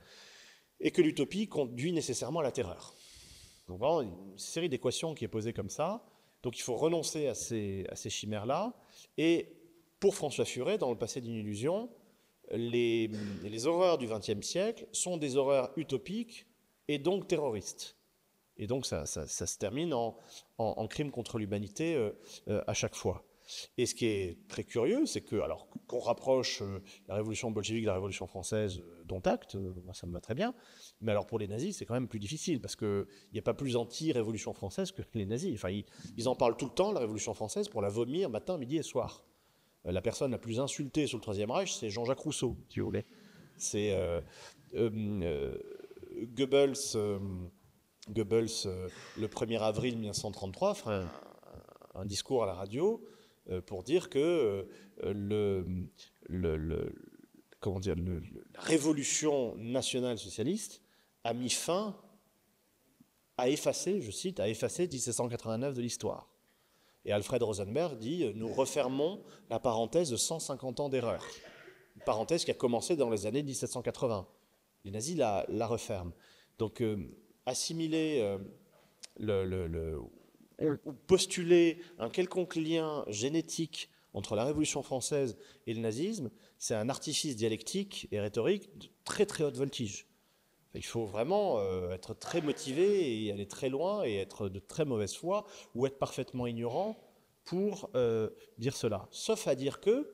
Speaker 2: et que l'utopie conduit nécessairement à la terreur. Donc vraiment, une série d'équations qui est posée comme ça. Donc il faut renoncer à ces chimères-là. Et pour François Furet, dans Le passé d'une illusion, les horreurs du XXe siècle sont des horreurs utopiques et donc terroristes. Et donc ça se termine en crime contre l'humanité à chaque fois. Et ce qui est très curieux, c'est que, alors qu'on rapproche la révolution bolchevique de la révolution française, dont acte, moi ça me va très bien, mais alors pour les nazis c'est quand même plus difficile, parce qu'il n'y a pas plus anti-révolution française que les nazis. Enfin, ils en parlent tout le temps, la révolution française, pour la vomir matin, midi et soir. La personne la plus insultée sous le Troisième Reich, c'est Jean-Jacques Rousseau, si vous voulez. C'est Goebbels, le 1er avril 1933, fera un discours à la radio pour dire que la révolution nationale socialiste a mis fin, a effacé, je cite, a effacé 1789 de l'histoire. Et Alfred Rosenberg dit « Nous refermons la parenthèse de 150 ans d'erreur ». Une parenthèse qui a commencé dans les années 1780. Les nazis la referment. Donc, assimiler ou postuler un quelconque lien génétique entre la Révolution française et le nazisme, c'est un artifice dialectique et rhétorique de très très haute voltige. Il faut vraiment être très motivé et aller très loin et être de très mauvaise foi ou être parfaitement ignorant pour dire cela. Sauf à dire que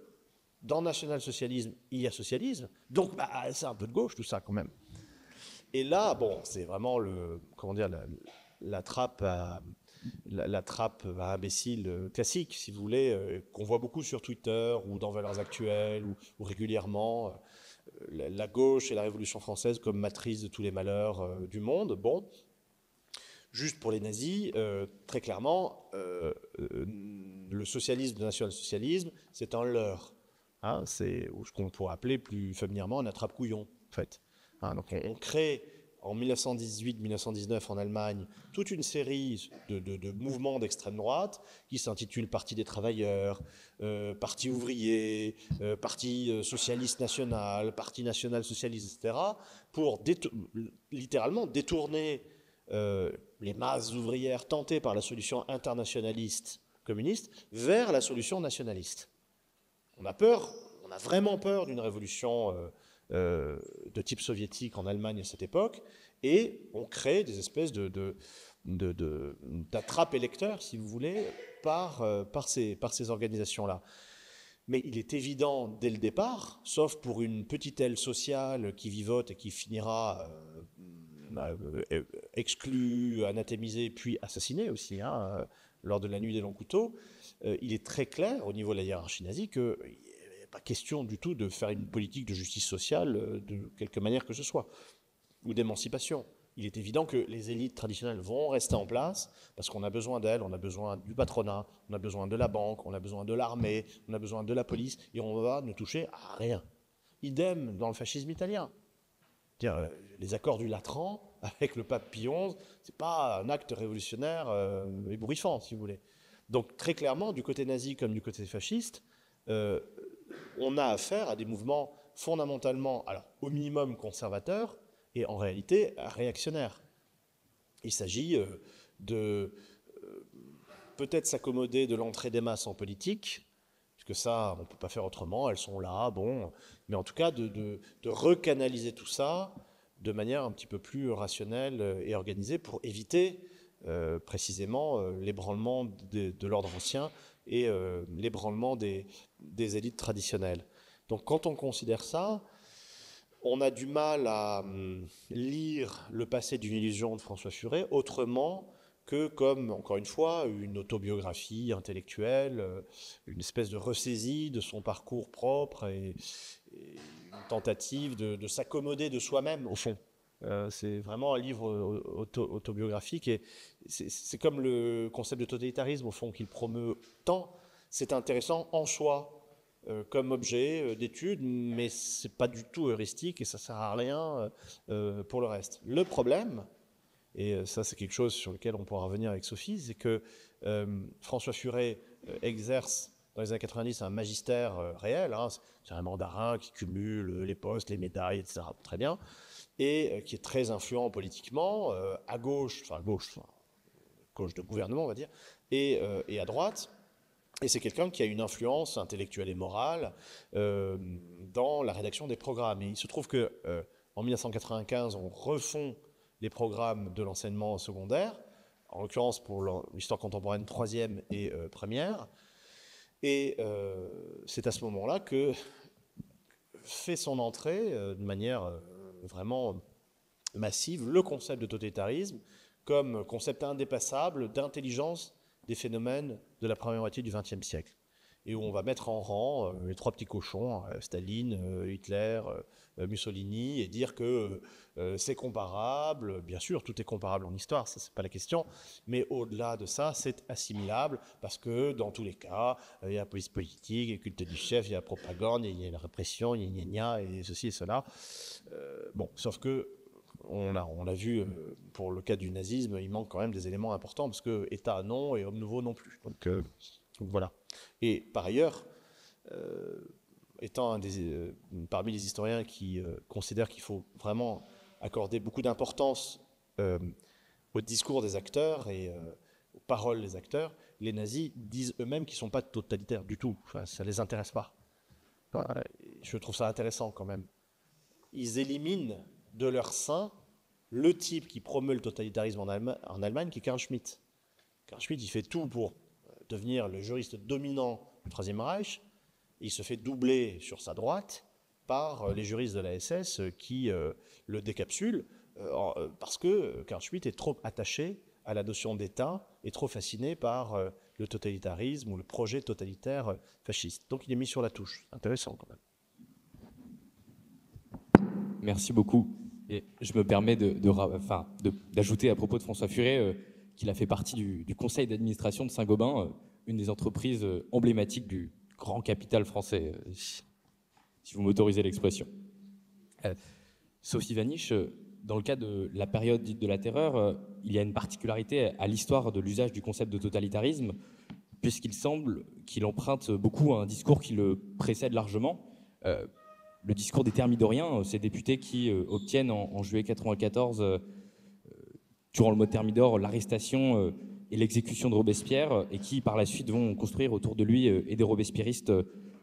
Speaker 2: dans national-socialisme, il y a socialisme, donc c'est un peu de gauche tout ça quand même. Et là, bon, c'est vraiment la trappe à imbécile classique, si vous voulez, qu'on voit beaucoup sur Twitter ou dans Valeurs Actuelles ou régulièrement. La gauche et la Révolution française comme matrice de tous les malheurs du monde. Bon, juste pour les nazis, très clairement, le socialisme, le national-socialisme, c'est un leurre. Hein, c'est ce qu'on pourrait appeler plus familièrement un attrape-couillon, en fait. Hein, donc on crée en 1918-1919 en Allemagne toute une série de mouvements d'extrême droite qui s'intitulent Parti des travailleurs, Parti ouvrier, Parti socialiste national, Parti national-socialiste, etc., pour littéralement détourner les masses ouvrières tentées par la solution internationaliste communiste vers la solution nationaliste. On a peur, on a vraiment peur d'une révolution de type soviétique en Allemagne à cette époque, et on crée des espèces d'attrape électeurs, si vous voulez, par ces organisations-là. Mais il est évident dès le départ, sauf pour une petite aile sociale qui vivote et qui finira exclue, anathémisée, puis assassinée aussi, hein, lors de la nuit des longs couteaux, il est très clair au niveau de la hiérarchie nazie qu'il n'est pas question du tout de faire une politique de justice sociale de quelque manière que ce soit, ou d'émancipation. Il est évident que les élites traditionnelles vont rester en place parce qu'on a besoin d'elles, on a besoin du patronat, on a besoin de la banque, on a besoin de l'armée, on a besoin de la police, et on va ne toucher à rien. Idem dans le fascisme italien. Les accords du Latran avec le pape Pie XI, c'est pas un acte révolutionnaire ébouriffant, si vous voulez. Donc très clairement, du côté nazi comme du côté fasciste, on a affaire à des mouvements fondamentalement, alors au minimum conservateurs, et en réalité réactionnaires. Il s'agit de peut-être s'accommoder de l'entrée des masses en politique, puisque ça, on ne peut pas faire autrement, elles sont là, bon, mais en tout cas de recanaliser tout ça de manière un petit peu plus rationnelle et organisée pour éviter précisément l'ébranlement de l'ordre ancien et l'ébranlement des élites traditionnelles. Donc quand on considère ça, on a du mal à lire le passé d'une illusion de François Furet autrement que comme, encore une fois, une autobiographie intellectuelle, une espèce de ressaisie de son parcours propre et une tentative de s'accommoder de soi-même, au fond. C'est vraiment un livre autobiographique et c'est comme le concept de totalitarisme, au fond, qu'il promeut tant. C'est intéressant en soi, comme objet d'étude, mais c'est pas du tout heuristique et ça sert à rien pour le reste. Le problème, et ça c'est quelque chose sur lequel on pourra revenir avec Sophie, c'est que François Furet exerce dans les années 90 un magistère réel, hein, c'est un mandarin qui cumule les postes, les médailles, etc. Très bien, et qui est très influent politiquement, à gauche, gauche de gouvernement on va dire, et à droite. Et c'est quelqu'un qui a une influence intellectuelle et morale dans la rédaction des programmes. Et il se trouve que en 1995, on refond les programmes de l'enseignement secondaire, en l'occurrence pour l'histoire contemporaine troisième et première. Et c'est à ce moment-là que fait son entrée de manière vraiment massive le concept de totalitarisme comme concept indépassable d'intelligence des phénomènes de la première moitié du XXe siècle, et où on va mettre en rang les trois petits cochons, Staline, Hitler, Mussolini, et dire que c'est comparable. Bien sûr, tout est comparable en histoire, ça c'est pas la question, mais au-delà de ça, c'est assimilable, parce que dans tous les cas, il y a la police politique, il y a le culte du chef, il y a la propagande, il y a la répression, il y a et ceci et cela. Bon, sauf que on l'a vu pour le cas du nazisme, il manque quand même des éléments importants, parce que État non et homme nouveau non plus. Donc voilà. Et par ailleurs, étant parmi les historiens qui considèrent qu'il faut vraiment accorder beaucoup d'importance au discours des acteurs et aux paroles des acteurs, les nazis disent eux-mêmes qu'ils ne sont pas totalitaires du tout. Enfin, ça ne les intéresse pas. Enfin, je trouve ça intéressant quand même. Ils éliminent de leur sein le type qui promeut le totalitarisme en Allemagne, qui est Carl Schmitt. Carl Schmitt, il fait tout pour devenir le juriste dominant du Troisième Reich. Il se fait doubler sur sa droite par les juristes de la SS qui le décapsulent parce que Carl Schmitt est trop attaché à la notion d'État et trop fasciné par le totalitarisme ou le projet totalitaire fasciste. Donc il est mis sur la touche. Intéressant quand même.
Speaker 1: Merci beaucoup. Et je me permets d'ajouter à propos de François Furet qu'il a fait partie du conseil d'administration de Saint-Gobain, une des entreprises emblématiques du grand capital français, si vous m'autorisez l'expression. Sophie Vanish, dans le cas de la période dite de la terreur, il y a une particularité à l'histoire de l'usage du concept de totalitarisme, puisqu'il semble qu'il emprunte beaucoup à un discours qui le précède largement. Le discours des thermidoriens, ces députés qui obtiennent en juillet 1994, durant le mot thermidor, l'arrestation et l'exécution de Robespierre, et qui par la suite vont construire autour de lui et des robespierristes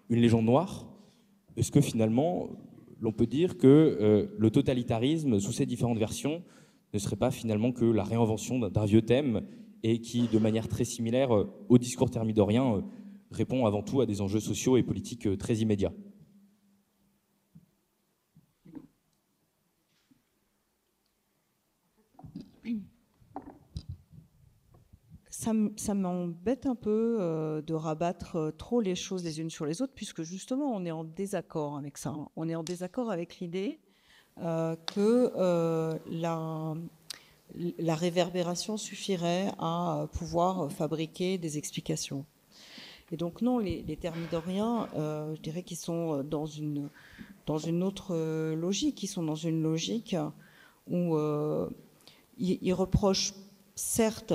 Speaker 1: une légende noire. Est-ce que finalement, l'on peut dire que le totalitarisme, sous ses différentes versions, ne serait pas finalement que la réinvention d'un vieux thème et qui, de manière très similaire au discours thermidorien, répond avant tout à des enjeux sociaux et politiques très immédiats?
Speaker 3: Ça m'embête un peu de rabattre trop les choses les unes sur les autres, puisque justement, on est en désaccord avec ça. On est en désaccord avec l'idée que la réverbération suffirait à pouvoir fabriquer des explications. Et donc non, les thermidoriens, je dirais qu'ils sont dans une autre logique. Ils sont dans une logique où ils reprochent certes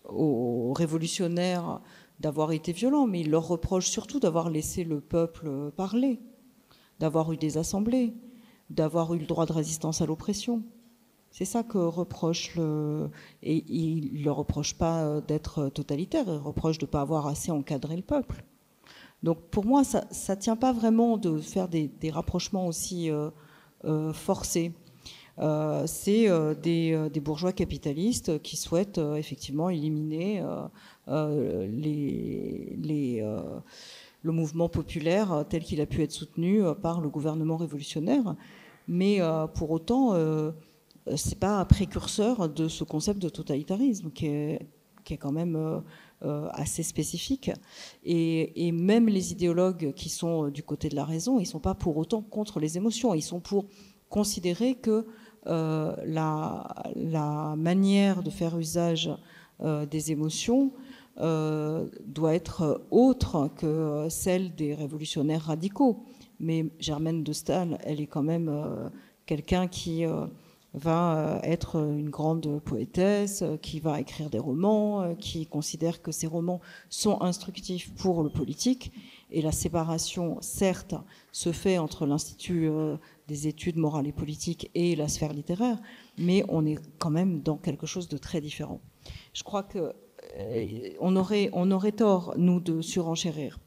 Speaker 3: aux révolutionnaires d'avoir été violents, mais ils leur reprochent surtout d'avoir laissé le peuple parler, d'avoir eu des assemblées, d'avoir eu le droit de résistance à l'oppression. C'est ça que reproche et ils ne leur reprochent pas d'être totalitaires, ils reprochent de ne pas avoir assez encadré le peuple. Donc pour moi, ça ne tient pas vraiment de faire des rapprochements aussi forcés. C'est des bourgeois capitalistes qui souhaitent effectivement éliminer le mouvement populaire tel qu'il a pu être soutenu par le gouvernement révolutionnaire. Mais pour autant, c'est pas un précurseur de ce concept de totalitarisme qui est quand même assez spécifique. Et même les idéologues qui sont du côté de la raison, ils sont pas pour autant contre les émotions. Ils sont pour considérer que la manière de faire usage des émotions doit être autre que celle des révolutionnaires radicaux. Mais Germaine de Staël, elle est quand même quelqu'un qui va être une grande poétesse, qui va écrire des romans, qui considère que ces romans sont instructifs pour le politique. Et la séparation, certes, se fait entre l'Institut des études morales et politiques et la sphère littéraire, mais on est quand même dans quelque chose de très différent. Je crois qu'on aurait tort, nous, de surenchérir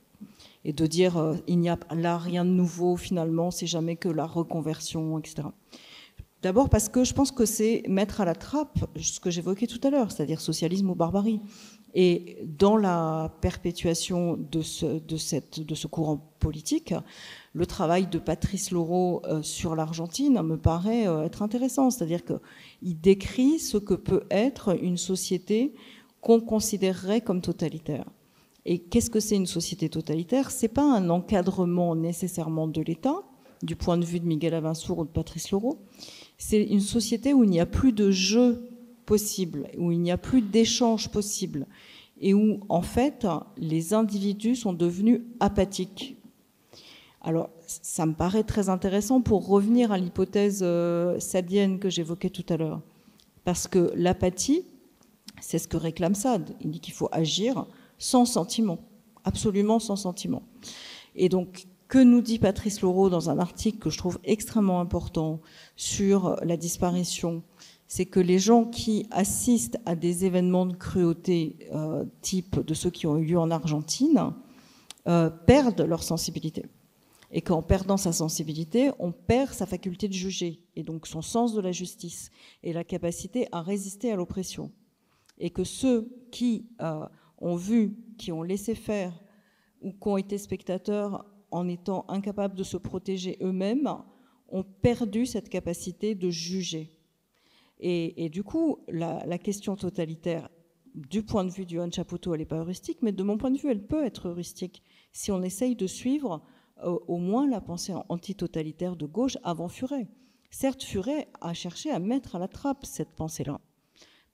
Speaker 3: et de dire il n'y a là rien de nouveau, finalement, c'est jamais que la reconversion, etc. D'abord parce que je pense que c'est mettre à la trappe ce que j'évoquais tout à l'heure, c'est-à-dire socialisme ou barbarie. Et dans la perpétuation de ce courant politique, le travail de Patrice Loro sur l'Argentine me paraît être intéressant. C'est-à-dire qu'il décrit ce que peut être une société qu'on considérerait comme totalitaire. Et qu'est-ce que c'est une société totalitaire? C'est pas un encadrement nécessairement de l'État, du point de vue de Miguel Avinsour ou de Patrice Loro. C'est une société où il n'y a plus de jeu possible, où il n'y a plus d'échange possible, et où, en fait, les individus sont devenus apathiques. Alors, ça me paraît très intéressant pour revenir à l'hypothèse sadienne que j'évoquais tout à l'heure. Parce que l'apathie, c'est ce que réclame Sade. Il dit qu'il faut agir sans sentiment, absolument sans sentiment. Et donc, que nous dit Patrice Loraux dans un article que je trouve extrêmement important sur la disparition, c'est que les gens qui assistent à des événements de cruauté type de ceux qui ont eu lieu en Argentine perdent leur sensibilité. Et qu'en perdant sa sensibilité, on perd sa faculté de juger, et donc son sens de la justice, et la capacité à résister à l'oppression. Et que ceux qui ont vu, qui ont laissé faire, ou qui ont été spectateurs en étant incapables de se protéger eux-mêmes, ont perdu cette capacité de juger. Et du coup, la question totalitaire, du point de vue du Juan Chaputto, elle n'est pas heuristique, mais de mon point de vue, elle peut être heuristique si on essaye de suivre au moins la pensée antitotalitaire de gauche avant Furet. Certes, Furet a cherché à mettre à la trappe cette pensée-là,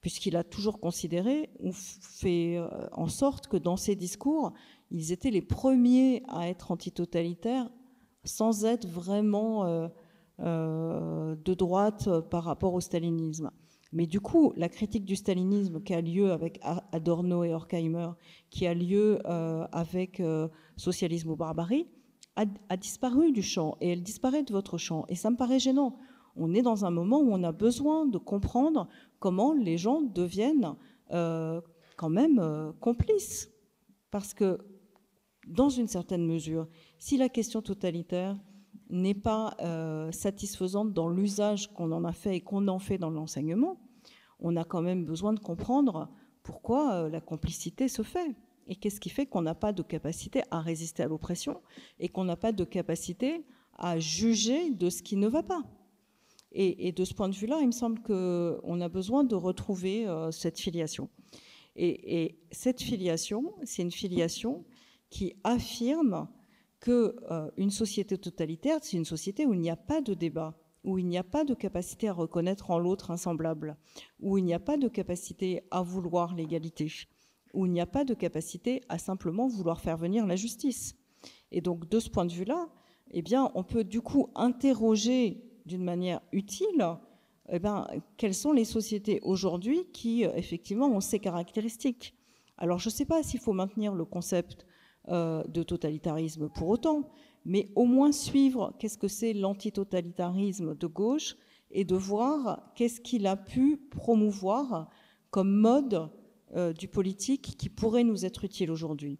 Speaker 3: puisqu'il a toujours considéré ou fait en sorte que dans ses discours, ils étaient les premiers à être antitotalitaires sans être vraiment de droite par rapport au stalinisme. Mais du coup, la critique du stalinisme qui a lieu avec Adorno et Horkheimer, qui a lieu avec Socialisme ou barbarie, a disparu du champ, et elle disparaît de votre champ. Et ça me paraît gênant. On est dans un moment où on a besoin de comprendre comment les gens deviennent quand même complices. Parce que, dans une certaine mesure, si la question totalitaire n'est pas satisfaisante dans l'usage qu'on en a fait et qu'on en fait dans l'enseignement, on a quand même besoin de comprendre pourquoi la complicité se fait. Et qu'est-ce qui fait qu'on n'a pas de capacité à résister à l'oppression et qu'on n'a pas de capacité à juger de ce qui ne va pas. Et de ce point de vue-là, il me semble qu'on a besoin de retrouver cette filiation. Et cette filiation, c'est une filiation qui affirme qu'une société totalitaire, c'est une société où il n'y a pas de débat, où il n'y a pas de capacité à reconnaître en l'autre un semblable, où il n'y a pas de capacité à vouloir l'égalité, où il n'y a pas de capacité à simplement vouloir faire venir la justice. Et donc, de ce point de vue-là, eh bien, on peut du coup interroger d'une manière utile quelles sont les sociétés aujourd'hui qui, effectivement, ont ces caractéristiques. Alors, je ne sais pas s'il faut maintenir le concept de totalitarisme pour autant, mais au moins suivre qu'est-ce que c'est l'antitotalitarisme de gauche et de voir qu'est-ce qu'il a pu promouvoir comme mode du politique qui pourrait nous être utile aujourd'hui.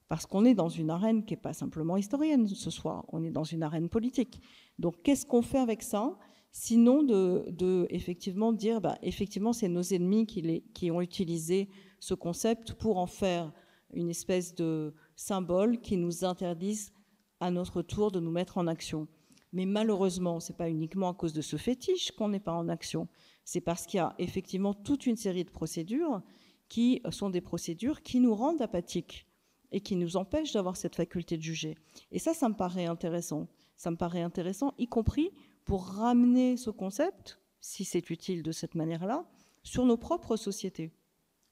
Speaker 3: Parce qu'on est dans une arène qui n'est pas simplement historienne ce soir, on est dans une arène politique. Donc qu'est-ce qu'on fait avec ça, sinon de effectivement dire, effectivement c'est nos ennemis qui ont utilisé ce concept pour en faire une espèce de symbole qui nous interdisent à notre tour de nous mettre en action. Mais malheureusement, ce n'est pas uniquement à cause de ce fétiche qu'on n'est pas en action, c'est parce qu'il y a effectivement toute une série de procédures qui sont des procédures qui nous rendent apathiques et qui nous empêchent d'avoir cette faculté de juger. Et ça me paraît intéressant. Ça me paraît intéressant, y compris pour ramener ce concept, si c'est utile de cette manière-là, sur nos propres sociétés.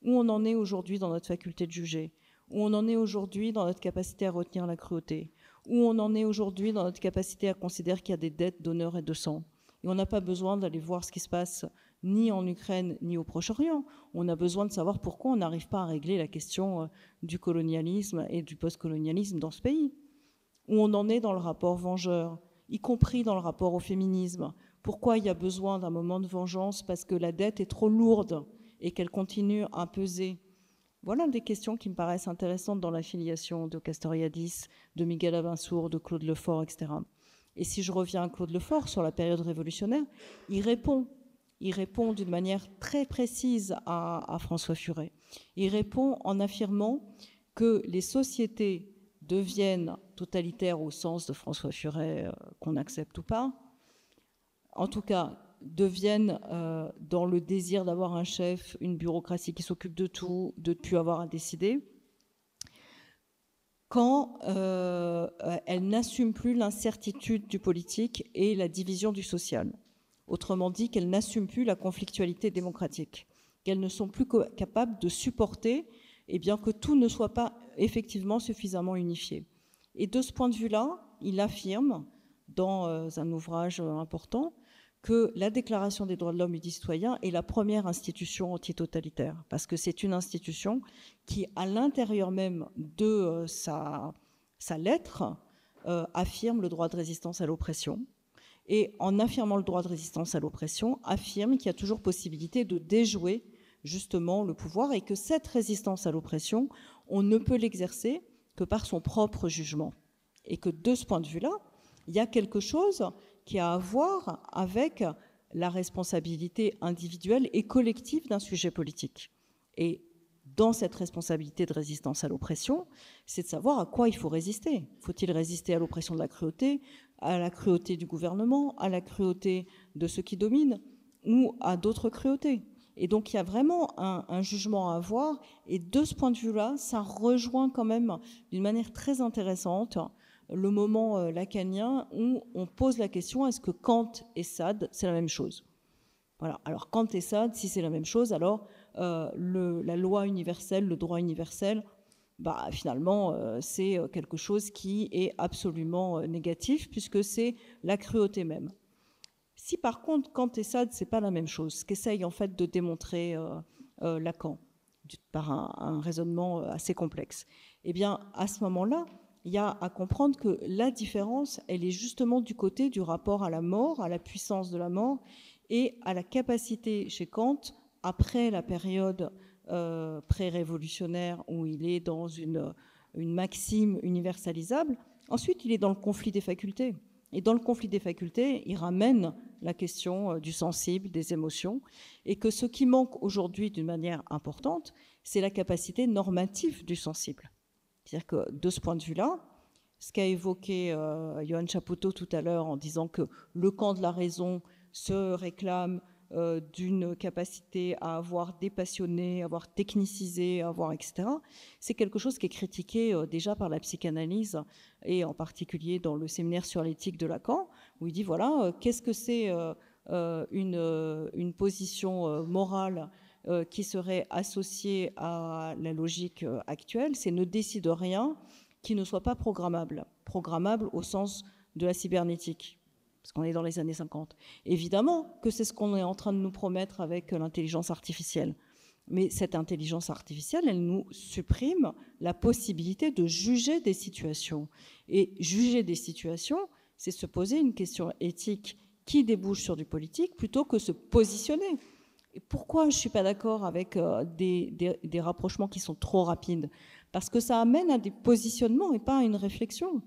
Speaker 3: Où on en est aujourd'hui dans notre faculté de juger, où on en est aujourd'hui dans notre capacité à retenir la cruauté, où on en est aujourd'hui dans notre capacité à considérer qu'il y a des dettes d'honneur et de sang. Et on n'a pas besoin d'aller voir ce qui se passe ni en Ukraine, ni au Proche-Orient. On a besoin de savoir pourquoi on n'arrive pas à régler la question du colonialisme et du post-colonialisme dans ce pays. Où on en est dans le rapport vengeur, y compris dans le rapport au féminisme. Pourquoi il y a besoin d'un moment de vengeance? Parce que la dette est trop lourde et qu'elle continue à peser. Voilà des questions qui me paraissent intéressantes dans la filiation de Castoriadis, de Miguel Abensour, de Claude Lefort, etc. Et si je reviens à Claude Lefort sur la période révolutionnaire, il répond d'une manière très précise à François Furet. Il répond en affirmant que les sociétés deviennent totalitaires au sens de François Furet, qu'on accepte ou pas, en tout cas deviennent dans le désir d'avoir un chef, une bureaucratie qui s'occupe de tout, de ne plus avoir à décider, quand elles n'assument plus l'incertitude du politique et la division du social. Autrement dit, qu'elles n'assument plus la conflictualité démocratique, qu'elles ne sont plus capables de supporter que tout ne soit pas effectivement suffisamment unifié. Et de ce point de vue-là, il affirme, dans un ouvrage important, que la Déclaration des droits de l'homme et du citoyen est la première institution antitotalitaire, parce que c'est une institution qui, à l'intérieur même de sa lettre, affirme le droit de résistance à l'oppression. Et en affirmant le droit de résistance à l'oppression, affirme qu'il y a toujours possibilité de déjouer justement le pouvoir et que cette résistance à l'oppression, on ne peut l'exercer que par son propre jugement. Et que de ce point de vue-là, il y a quelque chose qui a à voir avec la responsabilité individuelle et collective d'un sujet politique. Et dans cette responsabilité de résistance à l'oppression, c'est de savoir à quoi il faut résister. Faut-il résister à l'oppression de la cruauté, à la cruauté du gouvernement, à la cruauté de ceux qui dominent, ou à d'autres cruautés? Et donc il y a vraiment un jugement à avoir, et de ce point de vue-là, ça rejoint quand même d'une manière très intéressante le moment lacanien où on pose la question, est-ce que Kant et Sade, c'est la même chose? Voilà. Alors Kant et Sade, si c'est la même chose, alors la loi universelle, le droit universel, finalement, c'est quelque chose qui est absolument négatif, puisque c'est la cruauté même. Si par contre, Kant et Sade, c'est pas la même chose, ce qu'essaye en fait de démontrer Lacan, par un raisonnement assez complexe, eh bien, à ce moment-là, il y a à comprendre que la différence, elle est justement du côté du rapport à la mort, à la puissance de la mort, et à la capacité chez Kant, après la période pré-révolutionnaire où il est dans une maxime universalisable, ensuite il est dans le conflit des facultés. Et dans le conflit des facultés, il ramène la question du sensible, des émotions, et que ce qui manque aujourd'hui d'une manière importante, c'est la capacité normative du sensible. C'est-à-dire que de ce point de vue-là, ce qu'a évoqué Yoann Chapoutot tout à l'heure en disant que le camp de la raison se réclame d'une capacité à avoir dépassionné, à avoir technicisé, à avoir etc., c'est quelque chose qui est critiqué déjà par la psychanalyse, et en particulier dans le séminaire sur l'éthique de Lacan, où il dit, voilà, qu'est-ce que c'est une position morale qui serait associée à la logique actuelle, c'est ne décide rien qui ne soit pas programmable. Programmable au sens de la cybernétique, parce qu'on est dans les années 50. Évidemment que c'est ce qu'on est en train de nous promettre avec l'intelligence artificielle. Mais cette intelligence artificielle, elle nous supprime la possibilité de juger des situations. Et juger des situations, c'est se poser une question éthique qui débouche sur du politique plutôt que se positionner. Et pourquoi je ne suis pas d'accord avec des rapprochements qui sont trop rapides? Parce que ça amène à des positionnements et pas à une réflexion.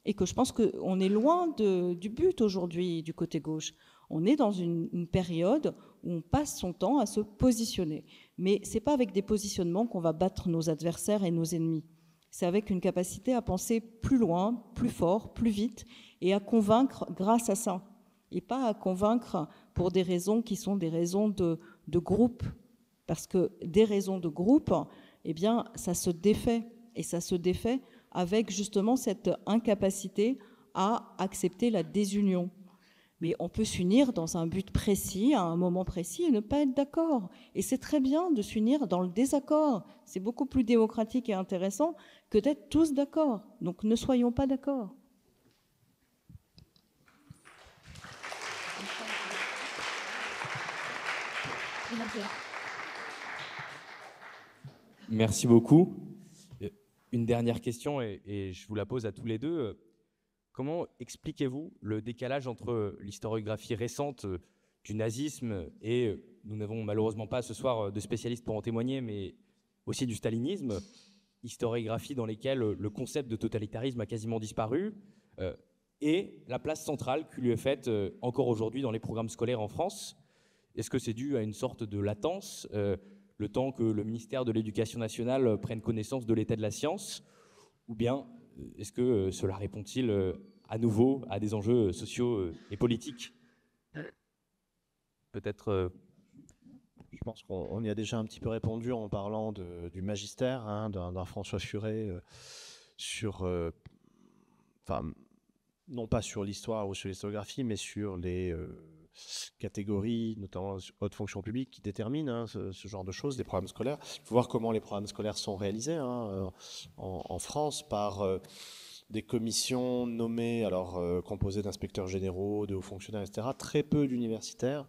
Speaker 3: Et que je pense qu'on est loin du but aujourd'hui du côté gauche. On est dans une période où on passe son temps à se positionner. Mais ce n'est pas avec des positionnements qu'on va battre nos adversaires et nos ennemis. C'est avec une capacité à penser plus loin, plus fort, plus vite, et à convaincre grâce à ça. Et pas à convaincre pour des raisons qui sont des raisons de groupe. Parce que des raisons de groupe, eh bien, ça se défait. Et ça se défait avec justement cette incapacité à accepter la désunion. Mais on peut s'unir dans un but précis, à un moment précis, et ne pas être d'accord. Et c'est très bien de s'unir dans le désaccord. C'est beaucoup plus démocratique et intéressant que d'être tous d'accord. Donc ne soyons pas d'accord.
Speaker 1: Merci beaucoup. Une dernière question, et je vous la pose à tous les deux. Comment expliquez-vous le décalage entre l'historiographie récente du nazisme et, nous n'avons malheureusement pas ce soir de spécialistes pour en témoigner, mais aussi du stalinisme, historiographie dans lesquelles le concept de totalitarisme a quasiment disparu, et la place centrale qui lui est faite encore aujourd'hui dans les programmes scolaires en France? Est-ce que c'est dû à une sorte de latence, le temps que le ministère de l'Éducation nationale prenne connaissance de l'état de la science, ou bien est-ce que cela répond-il à nouveau à des enjeux sociaux et politiques? Peut-être...
Speaker 2: Je pense qu'on y a déjà un petit peu répondu en parlant du magistère, hein, d'un François Furet sur... non pas sur l'histoire ou sur l'historiographie, mais sur les catégories, notamment haute fonction publique, qui déterminent ce genre de choses, des programmes scolaires. Il faut voir comment les programmes scolaires sont réalisés en France par des commissions nommées, alors composées d'inspecteurs généraux, de hauts fonctionnaires, etc. Très peu d'universitaires.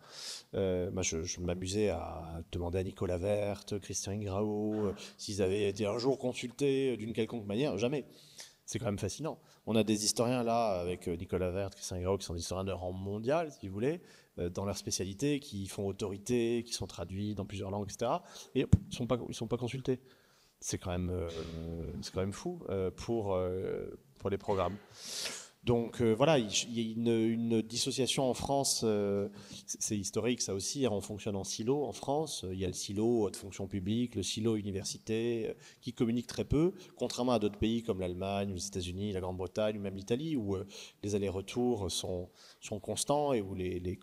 Speaker 2: Moi, je m'amusais à demander à Nicolas Werth, Christian Ingrao, s'ils avaient été un jour consultés d'une quelconque manière. Jamais. C'est quand même fascinant. On a des historiens là, avec Nicolas Werth, Christian Ingrao, qui sont des historiens de rang mondial, si vous voulez, dans leur spécialité, qui font autorité, qui sont traduits dans plusieurs langues, etc. Et ils sont pas consultés. C'est quand même fou pour les programmes. Donc voilà, il y a une dissociation en France, c'est historique ça aussi, hein, on fonctionne en silo en France, il y a le silo haute fonction publique, le silo université, qui communiquent très peu, contrairement à d'autres pays comme l'Allemagne, les États-Unis, la Grande-Bretagne ou même l'Italie, où les allers-retours sont constants et où les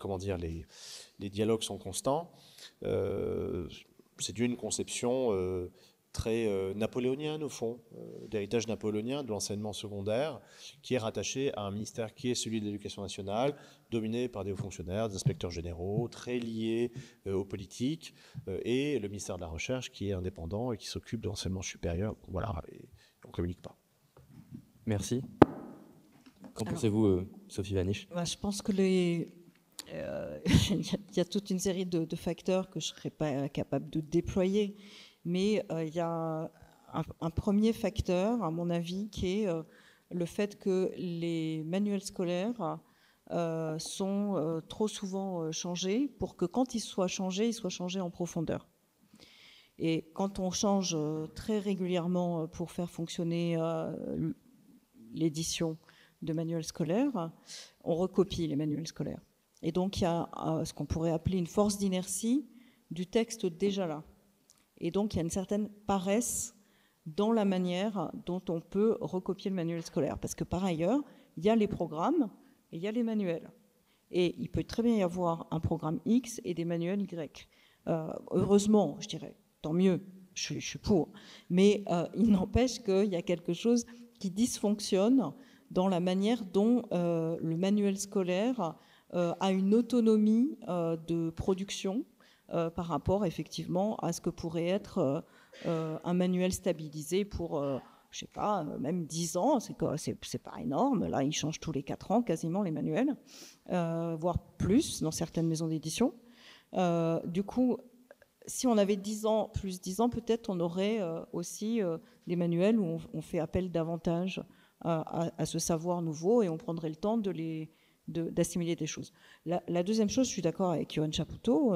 Speaker 2: dialogues sont constants. C'est dû à une conception très napoléonienne au fond, d'héritage napoléonien de l'enseignement secondaire, qui est rattaché à un ministère qui est celui de l'Éducation nationale, dominé par des hauts fonctionnaires, des inspecteurs généraux, très liés aux politiques, et le ministère de la Recherche qui est indépendant et qui s'occupe de l'enseignement supérieur. Voilà, et on ne communique pas.
Speaker 1: Merci. Qu'en pensez-vous, Sophie Vanish?
Speaker 3: Je pense que il y a toute une série de facteurs que je ne serais pas capable de déployer. Mais il y a un premier facteur, à mon avis, qui est le fait que les manuels scolaires sont trop souvent changés pour que quand ils soient changés en profondeur. Et quand on change très régulièrement pour faire fonctionner l'édition de manuels scolaires, on recopie les manuels scolaires. Et donc il y a ce qu'on pourrait appeler une force d'inertie du texte déjà là. Et donc, il y a une certaine paresse dans la manière dont on peut recopier le manuel scolaire. Parce que par ailleurs, il y a les programmes et il y a les manuels. Et il peut très bien y avoir un programme X et des manuels Y. Heureusement, je dirais, tant mieux, je suis pour. Mais il n'empêche qu'il y a quelque chose qui dysfonctionne dans la manière dont le manuel scolaire a une autonomie de production par rapport effectivement à ce que pourrait être un manuel stabilisé pour, je sais pas, même 10 ans, c'est pas énorme. Là, ils changent tous les 4 ans quasiment les manuels, voire plus dans certaines maisons d'édition. Du coup, si on avait 10 ans, plus 10 ans, peut-être on aurait aussi des manuels où on fait appel davantage à ce savoir nouveau et on prendrait le temps d'assimiler des choses. La deuxième chose, je suis d'accord avec Johan Chapoutot,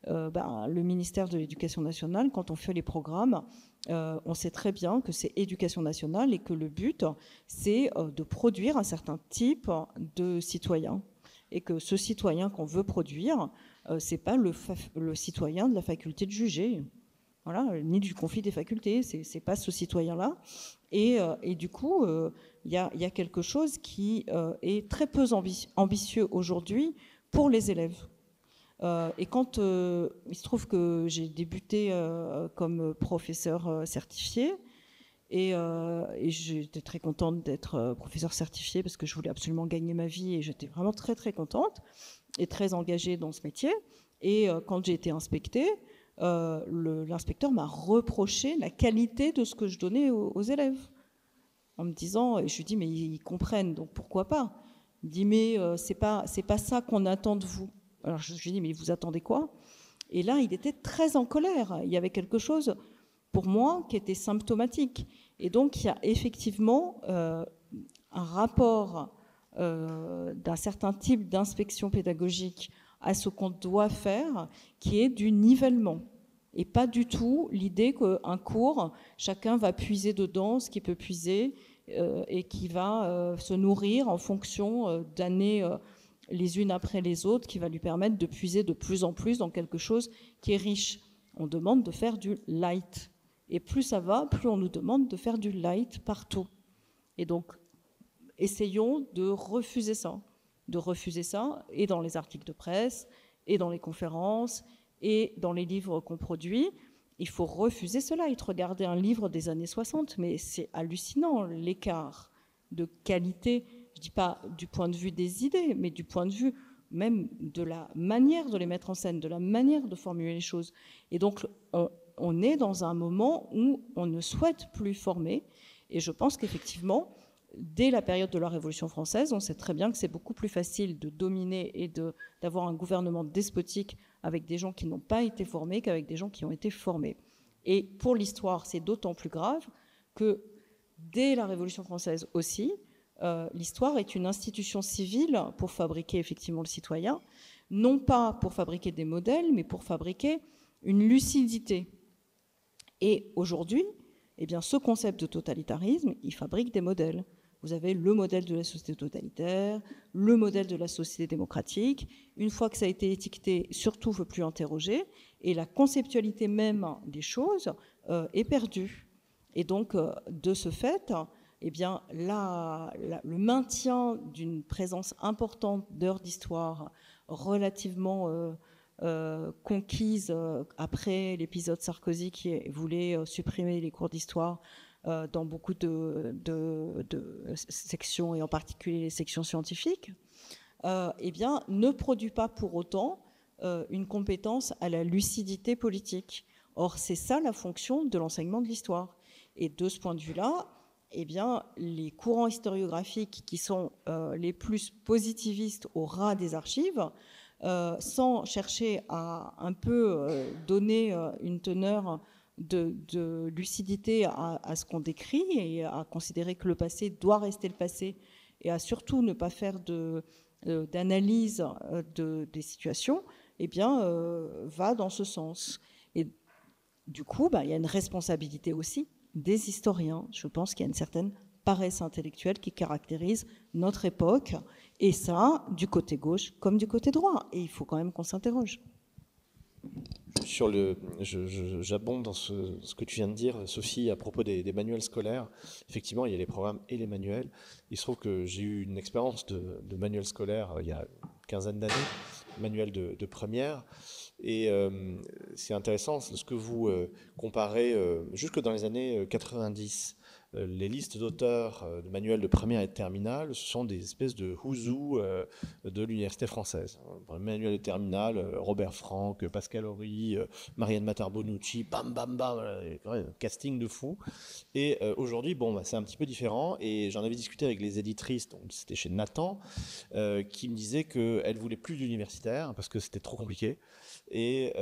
Speaker 3: le ministère de l'Éducation nationale, quand on fait les programmes, on sait très bien que c'est éducation nationale et que le but, c'est de produire un certain type de citoyen. Et que ce citoyen qu'on veut produire, c'est pas le citoyen de la faculté de juger. Voilà, ni du conflit des facultés, c'est pas ce citoyen-là. Et du coup, il y a quelque chose qui est très peu ambitieux aujourd'hui pour les élèves. Et quand il se trouve que j'ai débuté comme professeur certifié, et j'étais très contente d'être professeur certifié parce que je voulais absolument gagner ma vie et j'étais vraiment très très contente et très engagée dans ce métier. Et quand j'ai été inspectée, l'inspecteur m'a reproché la qualité de ce que je donnais aux élèves. En me disant, et je lui dis, mais ils comprennent, donc pourquoi pas? Il me dit, mais c'est pas ça qu'on attend de vous. Alors je lui dis, mais vous attendez quoi? Et là, il était très en colère. Il y avait quelque chose, pour moi, qui était symptomatique. Et donc, il y a effectivement un rapport d'un certain type d'inspection pédagogique à ce qu'on doit faire, qui est du nivellement. Et pas du tout l'idée qu'un cours, chacun va puiser dedans ce qu'il peut puiser et qui va se nourrir en fonction d'années les unes après les autres, qui va lui permettre de puiser de plus en plus dans quelque chose qui est riche. On demande de faire du light. Et plus ça va, plus on nous demande de faire du light partout. Et donc, essayons de refuser ça. Et dans les articles de presse, et dans les conférences, et dans les livres qu'on produit. Il faut refuser cela. Regardez un livre des années 60, mais c'est hallucinant l'écart de qualité, je ne dis pas du point de vue des idées, mais du point de vue même de la manière de les mettre en scène, de la manière de formuler les choses. Et donc, on est dans un moment où on ne souhaite plus former. Et je pense qu'effectivement, dès la période de la Révolution française, on sait très bien que c'est beaucoup plus facile de dominer et d'avoir un gouvernement despotique avec des gens qui n'ont pas été formés qu'avec des gens qui ont été formés. Et pour l'histoire, c'est d'autant plus grave que dès la Révolution française aussi, l'histoire est une institution civile pour fabriquer effectivement le citoyen, non pas pour fabriquer des modèles, mais pour fabriquer une lucidité. Et aujourd'hui, eh bien, ce concept de totalitarisme, il fabrique des modèles. Vous avez le modèle de la société totalitaire, le modèle de la société démocratique. Une fois que ça a été étiqueté, surtout, il ne faut plus interroger. Et la conceptualité même des choses est perdue. Et donc, de ce fait, eh bien, le maintien d'une présence importante d'heures d'histoire relativement conquise après l'épisode Sarkozy qui voulait supprimer les cours d'histoire dans beaucoup de sections, et en particulier les sections scientifiques, eh bien, ne produit pas pour autant une compétence à la lucidité politique. Or, c'est ça la fonction de l'enseignement de l'histoire. Et de ce point de vue-là, eh bien, les courants historiographiques qui sont les plus positivistes au ras des archives, sans chercher à un peu donner une teneur de lucidité à ce qu'on décrit et à considérer que le passé doit rester le passé et à surtout ne pas faire d'analyse des situations, eh bien, va dans ce sens. Et du coup, il y a une responsabilité aussi des historiens. Je pense qu'il y a une certaine paresse intellectuelle qui caractérise notre époque, et ça, du côté gauche comme du côté droit. Et il faut quand même qu'on s'interroge.
Speaker 2: J'abonde dans ce que tu viens de dire, Sophie, à propos des manuels scolaires. Effectivement, il y a les programmes et les manuels. Il se trouve que j'ai eu une expérience de manuel scolaire il y a une quinzaine d'années, manuel de première. Et c'est intéressant, ce que vous comparez, jusque dans les années 90, les listes d'auteurs de manuels de première et de terminale, ce sont des espèces de who's-who de l'université française. Le manuel de terminale, Robert Franck, Pascal Horry, Marianne Matar-Bonucci, bam bam bam, casting de fou. Et aujourd'hui, c'est un petit peu différent. Et j'en avais discuté avec les éditrices, donc c'était chez Nathan, qui me disaient qu'elles ne voulaient plus d'universitaires parce que c'était trop compliqué et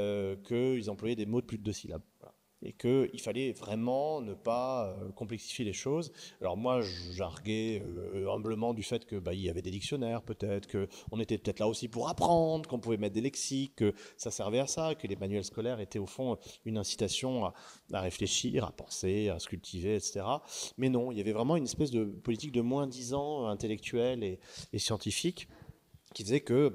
Speaker 2: qu'ils employaient des mots de plus de 2 syllabes. Voilà. Et qu'il fallait vraiment ne pas complexifier les choses. Alors moi, j'arguais humblement du fait que il y avait des dictionnaires peut-être, qu'on était peut-être là aussi pour apprendre, qu'on pouvait mettre des lexiques, que ça servait à ça, que les manuels scolaires étaient au fond une incitation à réfléchir, à penser, à se cultiver, etc. Mais non, il y avait vraiment une espèce de politique de moins-disant intellectuelle et scientifique, qui faisait que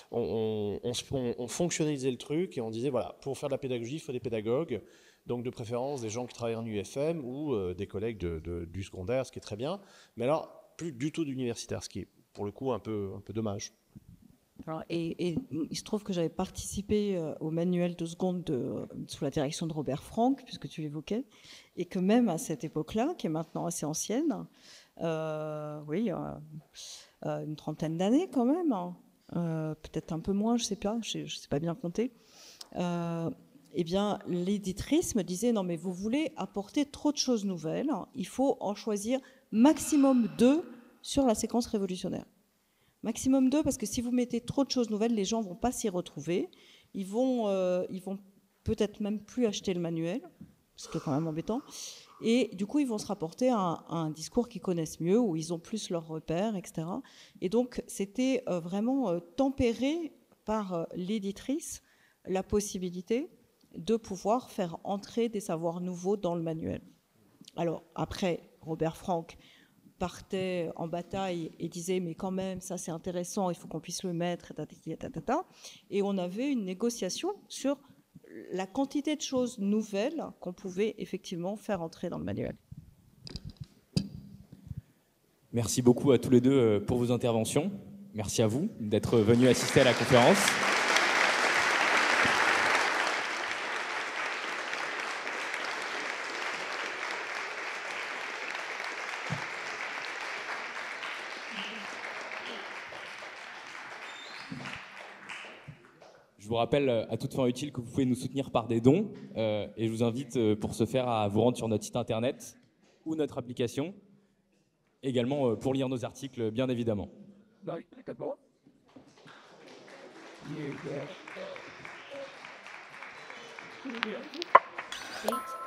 Speaker 2: on fonctionnalisait le truc et on disait, voilà, pour faire de la pédagogie, il faut des pédagogues, donc de préférence des gens qui travaillent en UFM ou des collègues du secondaire, ce qui est très bien, mais alors plus du tout d'universitaires, ce qui est pour le coup un peu dommage.
Speaker 3: Alors, et il se trouve que j'avais participé au manuel de seconde sous la direction de Robert Franck, puisque tu l'évoquais, et que même à cette époque-là, qui est maintenant assez ancienne, oui, une trentaine d'années quand même, peut-être un peu moins, je sais pas bien compter. Eh bien, l'éditrice me disait, non mais vous voulez apporter trop de choses nouvelles, il faut en choisir maximum 2 sur la séquence révolutionnaire. Maximum 2, parce que si vous mettez trop de choses nouvelles, les gens ne vont pas s'y retrouver, ils vont peut-être même plus acheter le manuel, ce qui est quand même embêtant, et du coup ils vont se rapporter à un discours qu'ils connaissent mieux, où ils ont plus leurs repères, etc. Et donc c'était vraiment tempéré par l'éditrice la possibilité de pouvoir faire entrer des savoirs nouveaux dans le manuel. Alors après, Robert Franck partait en bataille et disait mais quand même ça c'est intéressant, il faut qu'on puisse le mettre, et on avait une négociation sur la quantité de choses nouvelles qu'on pouvait effectivement faire entrer dans le manuel.
Speaker 1: Merci beaucoup à tous les deux pour vos interventions. Merci à vous d'être venus assister à la conférence. Je vous rappelle à toute fin utile que vous pouvez nous soutenir par des dons et je vous invite pour ce faire à vous rendre sur notre site internet ou notre application également pour lire nos articles, bien évidemment.
Speaker 4: Eight.